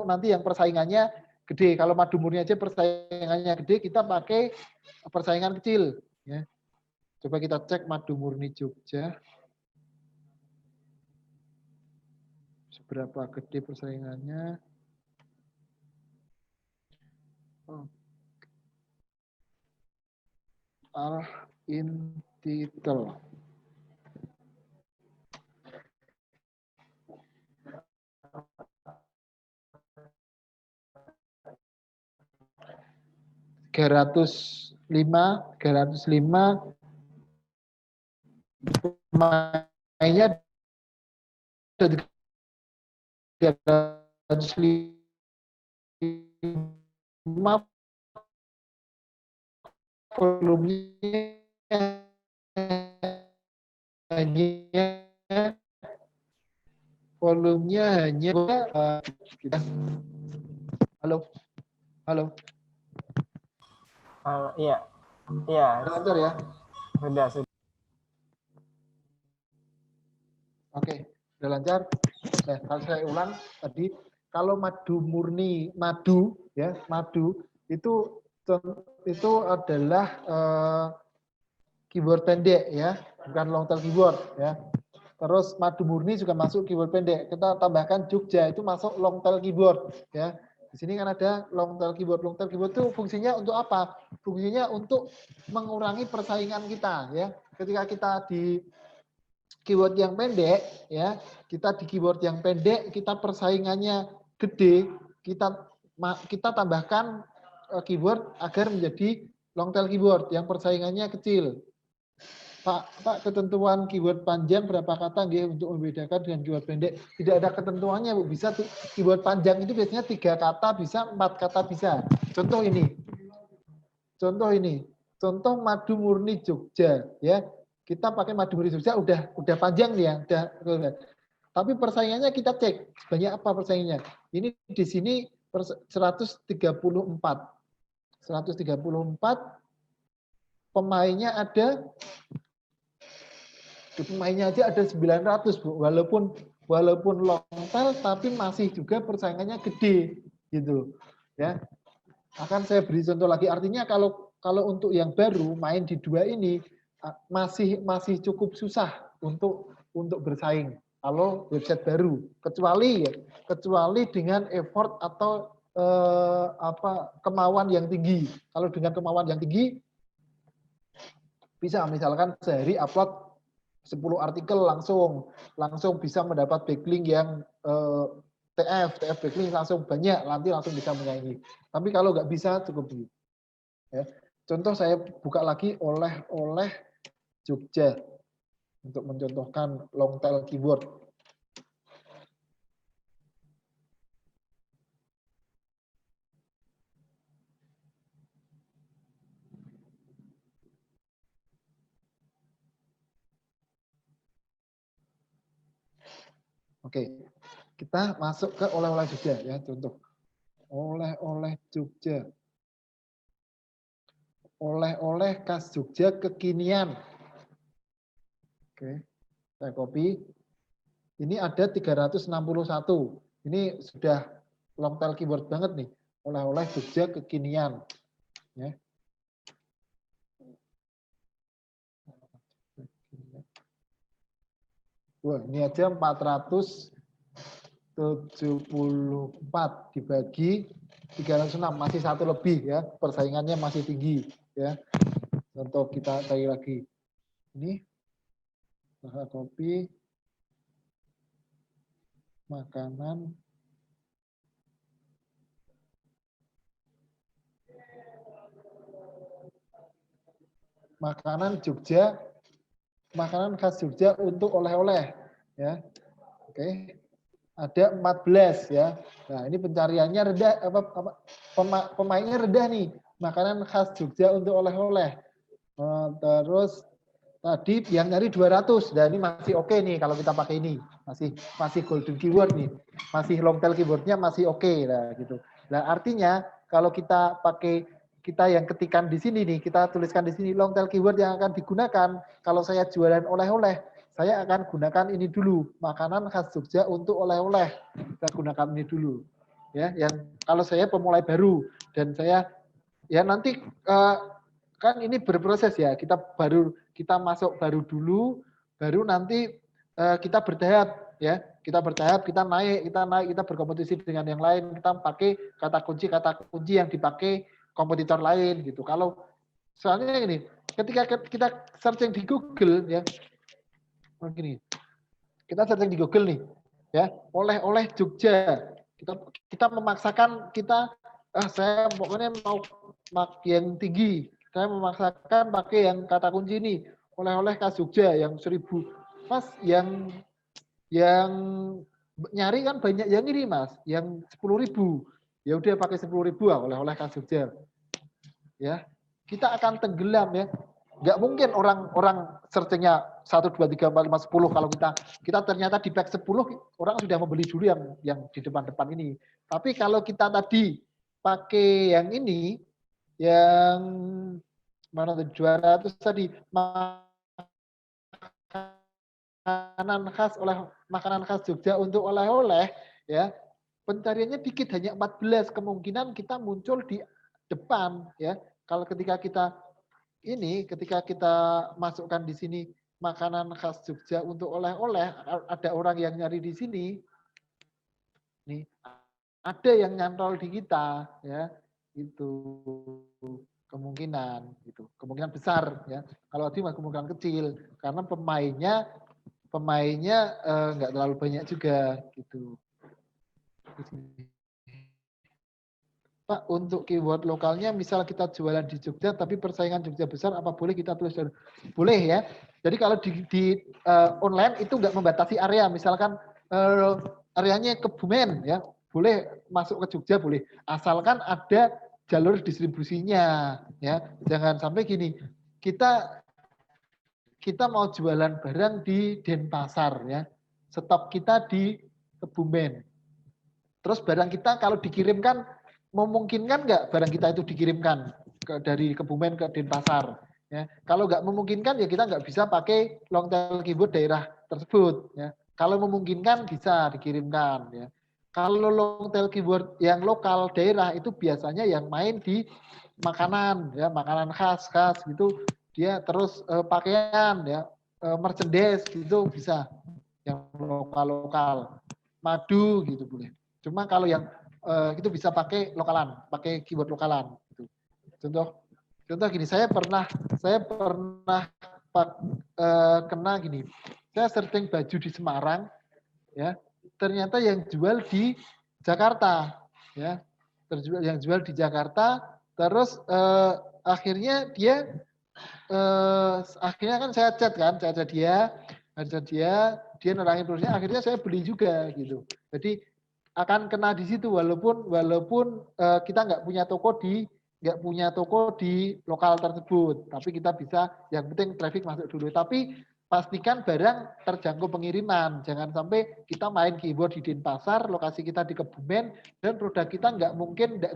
nanti yang persaingannya gede, kalau madu murni aja persaingannya gede, kita pakai persaingan kecil ya. Coba kita cek madu murni Jogja seberapa gede persaingannya. Intitel. Tiga ratus lima pemainnya ada 305 volumenya hanya halo Iya, iya. lancar ya. Sudah. Oke, sudah lancar. Nah, kalau saya ulang tadi, kalau madu murni madu ya madu itu adalah keyword pendek ya, bukan long tail keyword ya. Terus madu murni juga masuk keyword pendek. Kita tambahkan Jogja itu masuk long tail keyword ya. Di sini kan ada long tail keyword. Long tail keyword itu fungsinya untuk apa? Fungsinya untuk mengurangi persaingan kita ya. Ketika kita di keyword yang pendek ya, kita di keyword yang pendek, kita persaingannya gede, kita tambahkan keyword agar menjadi long tail keyword yang persaingannya kecil. Pak, ketentuan keyword panjang berapa kata nggih untuk membedakan dengan keyword pendek? Tidak ada ketentuannya, Bu. Bisa keyword panjang itu biasanya 3 kata bisa, 4 kata bisa. Contoh ini. Contoh madu murni Jogja ya. Kita pakai madu murni Jogja udah panjang ya, udah. Tapi persaingannya kita cek sebanyak apa persaingannya. Ini di sini 134. 134 pemainnya ada aja ada 900, Bu. Walaupun long tail tapi masih juga persaingannya gede gitu. Ya. Akan saya beri contoh lagi. Artinya kalau untuk yang baru main di dua ini masih cukup susah untuk bersaing kalau website baru, kecuali dengan effort atau kemauan yang tinggi. Kalau dengan kemauan yang tinggi bisa misalkan sehari upload 10 artikel langsung bisa mendapat backlink yang TF backlink langsung banyak, nanti langsung bisa menyaingi. Tapi kalau nggak bisa cukup dulu. Ya. Contoh saya buka lagi oleh Jogja untuk mencontohkan long tail keyword. Oke, kita masuk ke oleh-oleh Jogja ya, contoh. Oleh-oleh Jogja. Oleh-oleh khas Jogja kekinian. Oke, saya copy. Ini ada 361. Ini sudah long tail keyword banget nih. Oleh-oleh Jogja kekinian. Ya. Wah, ini aja 474 dibagi 306, masih satu lebih ya, persaingannya masih tinggi ya. Contoh kita cari lagi. Ini kopi makanan makanan Jogja, makanan khas Jogja untuk oleh-oleh, ya. Oke. Ada 14 ya. Nah, ini pencariannya rendah, pemainnya rendah nih. Makanan khas Jogja untuk oleh-oleh. Terus tadi yang nyari 200. Nah, ini masih oke nih kalau kita pakai ini. Masih golden keyword nih. Masih long tail keywordnya masih oke lah gitu. Nah, artinya kalau kita pakai kita yang ketikan di sini nih, kita tuliskan di sini long tail keyword yang akan digunakan kalau saya jualan oleh-oleh. Saya akan gunakan ini dulu, makanan khas Jogja untuk oleh-oleh. Kita gunakan ini dulu. Ya, yang kalau saya pemulai baru dan saya ya nanti kan ini berproses ya. Kita masuk baru dulu, baru nanti kita bertahap ya. Kita bertahap, kita naik, kita berkompetisi dengan yang lain. Kita pakai kata kunci yang dipakai kompetitor lain gitu. Kalau soalnya ini, ketika kita searching di Google ya, begini, kita searching di Google nih, ya, oleh-oleh Jogja. Kita memaksakan saya pokoknya mau yang tinggi. Saya memaksakan pakai yang kata kunci ini, oleh-oleh khas Jogja yang 1000. Mas, yang nyari kan banyak yang ini, Mas, yang 10.000. Ya udah pakai 10.000 oleh-oleh khas Jogja. Ya, kita akan tenggelam ya. Nggak mungkin orang searchingnya 1, 2, 3, 4, 5, 10 kalau kita ternyata di pack 10 orang sudah membeli dulu yang di depan-depan ini. Tapi kalau kita tadi pakai yang ini, yang mana tuh 200 tadi, makanan khas Jogja untuk oleh-oleh ya, pencariannya dikit, hanya 14, kemungkinan kita muncul di depan ya. Kalau ketika kita masukkan di sini makanan khas Jogja untuk oleh-oleh, ada orang yang nyari di sini, nih ada yang nyantol di kita, ya itu kemungkinan besar ya. Kalau tadi kemungkinan kecil, karena pemainnya nggak terlalu banyak juga gitu. Pak, untuk keyword lokalnya, misal kita jualan di Jogja, tapi persaingan Jogja besar, apa boleh kita tulis? Boleh ya. Jadi kalau di online itu nggak membatasi area, misalkan areanya Kebumen, ya boleh masuk ke Jogja, boleh. Asalkan ada jalur distribusinya, ya. Jangan sampai gini, kita mau jualan barang di Denpasar, ya. Stok kita di Kebumen. Terus barang kita kalau dikirimkan, memungkinkan nggak barang kita itu dikirimkan dari Kebumen ke Denpasar? Ya, kalau nggak memungkinkan ya kita nggak bisa pakai long tail keyword daerah tersebut. Ya. Kalau memungkinkan bisa dikirimkan. Ya. Kalau long tail keyword yang lokal daerah itu biasanya yang main di makanan, ya makanan khas gitu. Dia terus pakaian, ya merchandise gitu bisa yang lokal, madu gitu boleh. Cuma kalau yang itu bisa pakai keyword lokalan. Gitu. Contoh gini, saya pernah kena gini. Saya searching baju di Semarang, ya ternyata yang jual di Jakarta, ya yang jual di Jakarta. Terus akhirnya kan saya chat dia nerangin terusnya. Akhirnya saya beli juga gitu. Jadi akan kena di situ walaupun kita nggak punya toko di lokal tersebut, tapi kita bisa, yang penting traffic masuk dulu. Tapi pastikan barang terjangkau pengiriman, jangan sampai kita main keyword di Denpasar, lokasi kita di Kebumen, dan produk kita nggak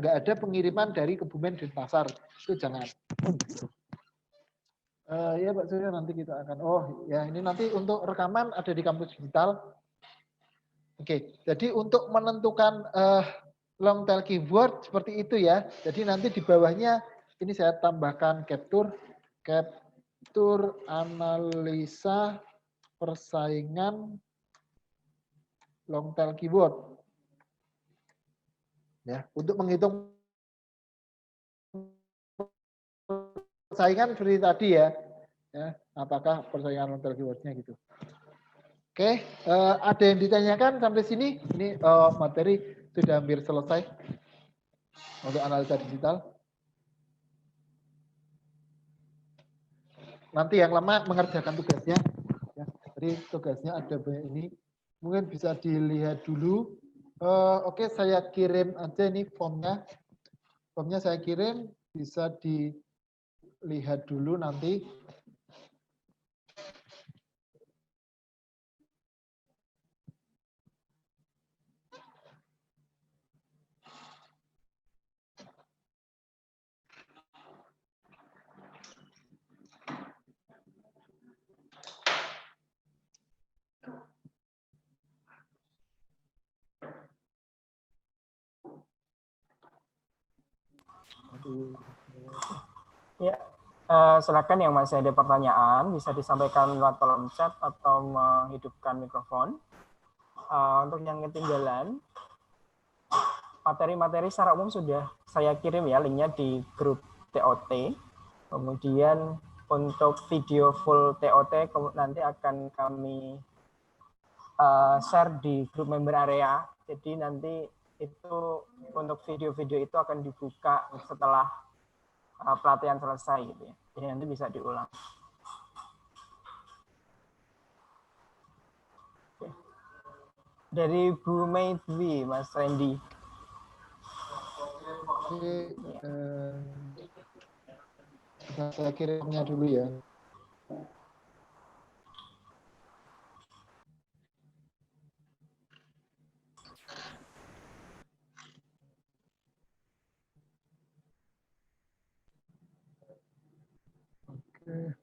ada pengiriman dari Kebumen Denpasar, itu jangan. Ya Pak Surya, nanti kita akan ini nanti untuk rekaman ada di kampus digital. Oke, jadi untuk menentukan long tail keyword seperti itu ya. Jadi nanti di bawahnya ini saya tambahkan capture analisa persaingan long tail keyword. Ya, untuk menghitung persaingan seperti tadi ya. Ya, apakah persaingan long tail keywordnya gitu. Oke, ada yang ditanyakan sampai sini? Ini materi sudah hampir selesai untuk analisa digital. nanti yang lama mengerjakan tugasnya. Ya. Jadi tugasnya ada banyak ini. Mungkin bisa dilihat dulu. Oke, saya kirim aja ini formnya. Formnya saya kirim, bisa dilihat dulu nanti. Ya, silakan yang masih ada pertanyaan bisa disampaikan lewat kolom chat atau menghidupkan mikrofon. Untuk yang ketinggalan, materi-materi secara umum sudah saya kirim ya linknya di grup TOT. Kemudian untuk video full TOT nanti akan kami share di grup member area. Jadi nanti itu untuk video-video itu akan dibuka setelah pelatihan selesai gitu ya. Jadi nanti bisa diulang. Oke. Dari Bu Maidwi, Mas Randy. Oke, saya kirimnya dulu ya.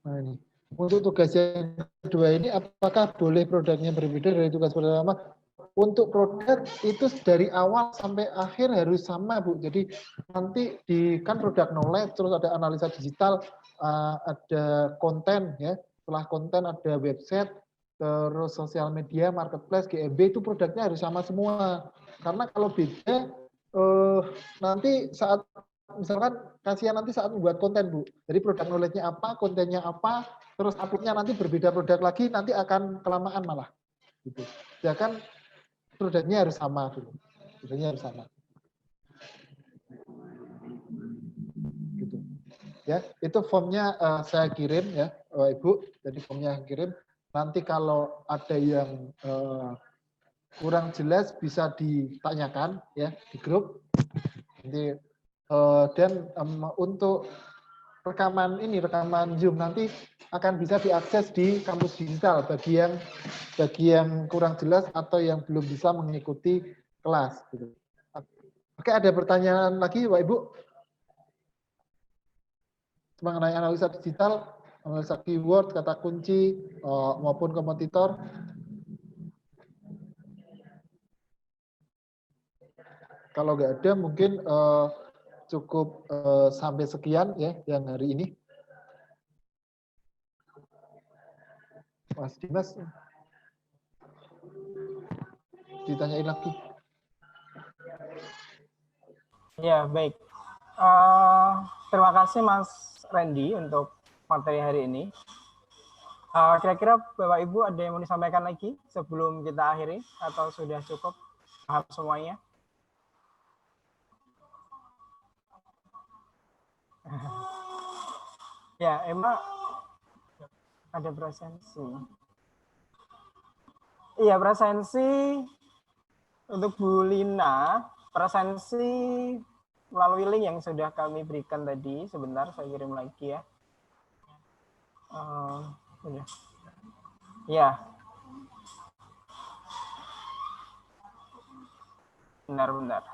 Nah ini. Untuk tugas yang kedua ini, apakah boleh produknya berbeda dari tugas pertama? Untuk produk itu dari awal sampai akhir harus sama, Bu. Jadi nanti kan produk knowledge, terus ada analisa digital, ada konten ya. Setelah konten ada website, terus sosial media, marketplace, GMB itu produknya harus sama semua. Karena kalau beda, nanti saat misalkan kasihan nanti saat membuat konten, Bu. Jadi produk knowledge-nya apa, kontennya apa, terus upload-nya nanti berbeda produk lagi, nanti akan kelamaan malah. Gitu. Ya kan produknya harus sama dulu. Produknya harus sama. Gitu. Ya, itu formnya saya kirim ya, Ibu. Jadi formnya kirim. Nanti kalau ada yang kurang jelas bisa ditanyakan ya di grup. Nanti dan untuk rekaman Zoom nanti akan bisa diakses di kampus digital bagi yang kurang jelas atau yang belum bisa mengikuti kelas. Gitu. Oke, ada pertanyaan lagi, Pak Ibu? Mengenai analisa digital, analisa keyword, kata kunci maupun kompetitor. Kalau nggak ada, mungkin cukup sampai sekian ya yang hari ini. Mas Dimas, ditanyain lagi. Ya, baik. Terima kasih Mas Randy untuk materi hari ini. Kira-kira Bapak Ibu ada yang mau disampaikan lagi sebelum kita akhiri atau sudah cukup paham semuanya? Ya, emang ada presensi. Iya, presensi untuk Bu Lina, presensi melalui link yang sudah kami berikan tadi. Sebentar, saya kirim lagi ya. Ya. Benar-benar.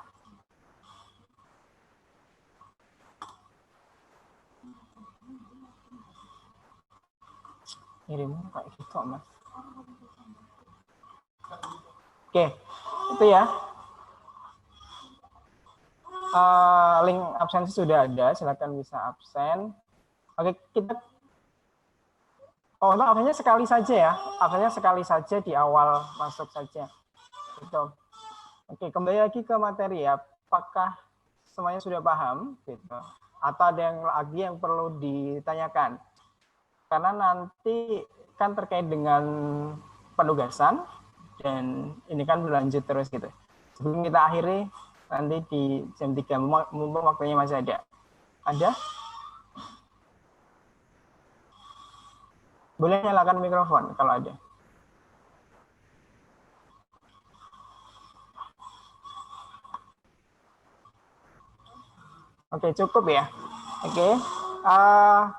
Kirim kayak gitu, Mas. Oke, itu ya. Link absensi sudah ada, silakan bisa absen. Oke, kita absennya sekali saja ya. Absennya sekali saja di awal masuk saja. Gitu. Oke, kembali lagi ke materi ya. Apakah semuanya sudah paham? Gitu. Atau ada yang lagi yang perlu ditanyakan? Karena nanti kan terkait dengan penugasan dan ini kan berlanjut terus gitu. Sebelum kita akhiri nanti di jam 3, mumpung waktunya masih ada. Ada? Boleh nyalakan mikrofon kalau ada. Oke, cukup ya. Oke,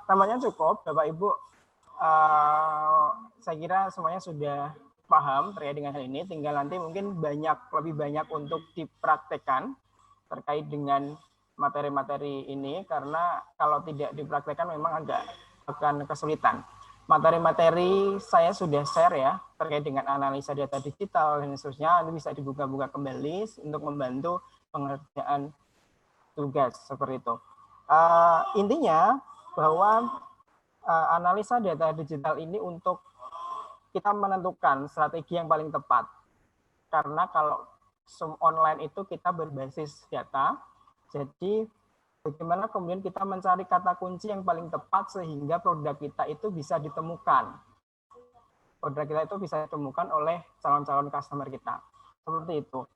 tampaknya cukup, Bapak Ibu. Saya kira semuanya sudah paham terkait dengan hal ini. Tinggal nanti mungkin lebih banyak untuk dipraktekkan terkait dengan materi-materi ini, karena kalau tidak dipraktekkan memang agak akan kesulitan. Materi-materi saya sudah share ya terkait dengan analisa data digital dan seterusnya. Nanti bisa dibuka-buka kembali untuk membantu pengerjaan tugas seperti itu. Intinya bahwa analisa data digital ini untuk kita menentukan strategi yang paling tepat. Karena kalau online itu kita berbasis data, jadi bagaimana kemudian kita mencari kata kunci yang paling tepat sehingga produk kita itu bisa ditemukan. Produk kita itu bisa ditemukan oleh calon-calon customer kita. Seperti itu.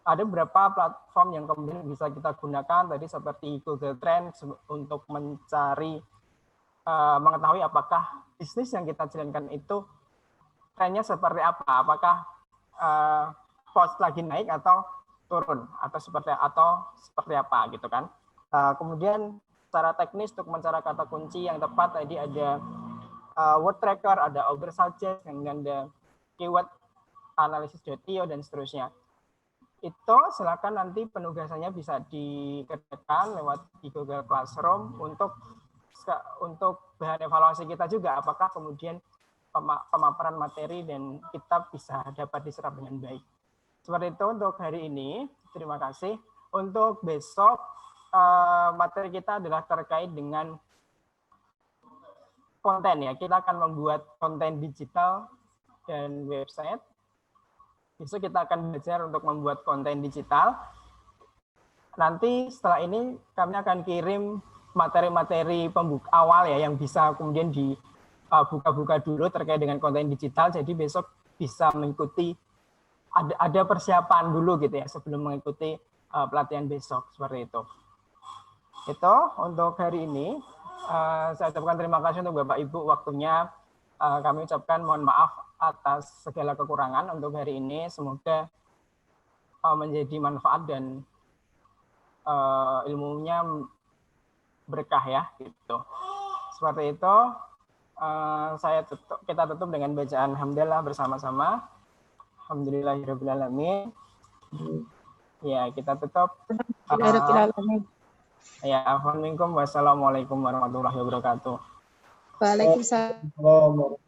Ada beberapa platform yang kemudian bisa kita gunakan tadi seperti Google Trends untuk mencari mengetahui apakah bisnis yang kita jalankan itu trennya seperti apa, apakah post lagi naik atau turun atau seperti apa gitu kan. Kemudian secara teknis untuk mencari kata kunci yang tepat tadi ada word tracker, ada Augur Suggest, dengan ada keyword analysis.io dan seterusnya. Itu silakan nanti penugasannya bisa dikerjakan lewat di Google Classroom untuk bahan evaluasi kita juga, apakah kemudian pemaparan materi dan kita bisa dapat diserap dengan baik. Seperti itu untuk hari ini. Terima kasih. Untuk besok materi kita adalah terkait dengan konten ya. Kita akan membuat konten digital dan website. Besok kita akan belajar untuk membuat konten digital. Nanti setelah ini kami akan kirim materi-materi pembuka awal ya yang bisa kemudian dibuka-buka dulu terkait dengan konten digital. Jadi besok bisa mengikuti, ada persiapan dulu gitu ya sebelum mengikuti pelatihan besok seperti itu. Itu untuk hari ini. Saya ucapkan terima kasih untuk Bapak Ibu waktunya. Kami ucapkan mohon maaf atas segala kekurangan untuk hari ini. Semoga menjadi manfaat dan ilmunya berkah ya gitu. Seperti itu. Kita tutup dengan bacaan hamdalah bersama-sama. Alhamdulillahirabbil alamin. Ya, kita tutup. Ya, afwan minkum. Wassalamualaikum warahmatullahi wabarakatuh. Waalaikumsalam.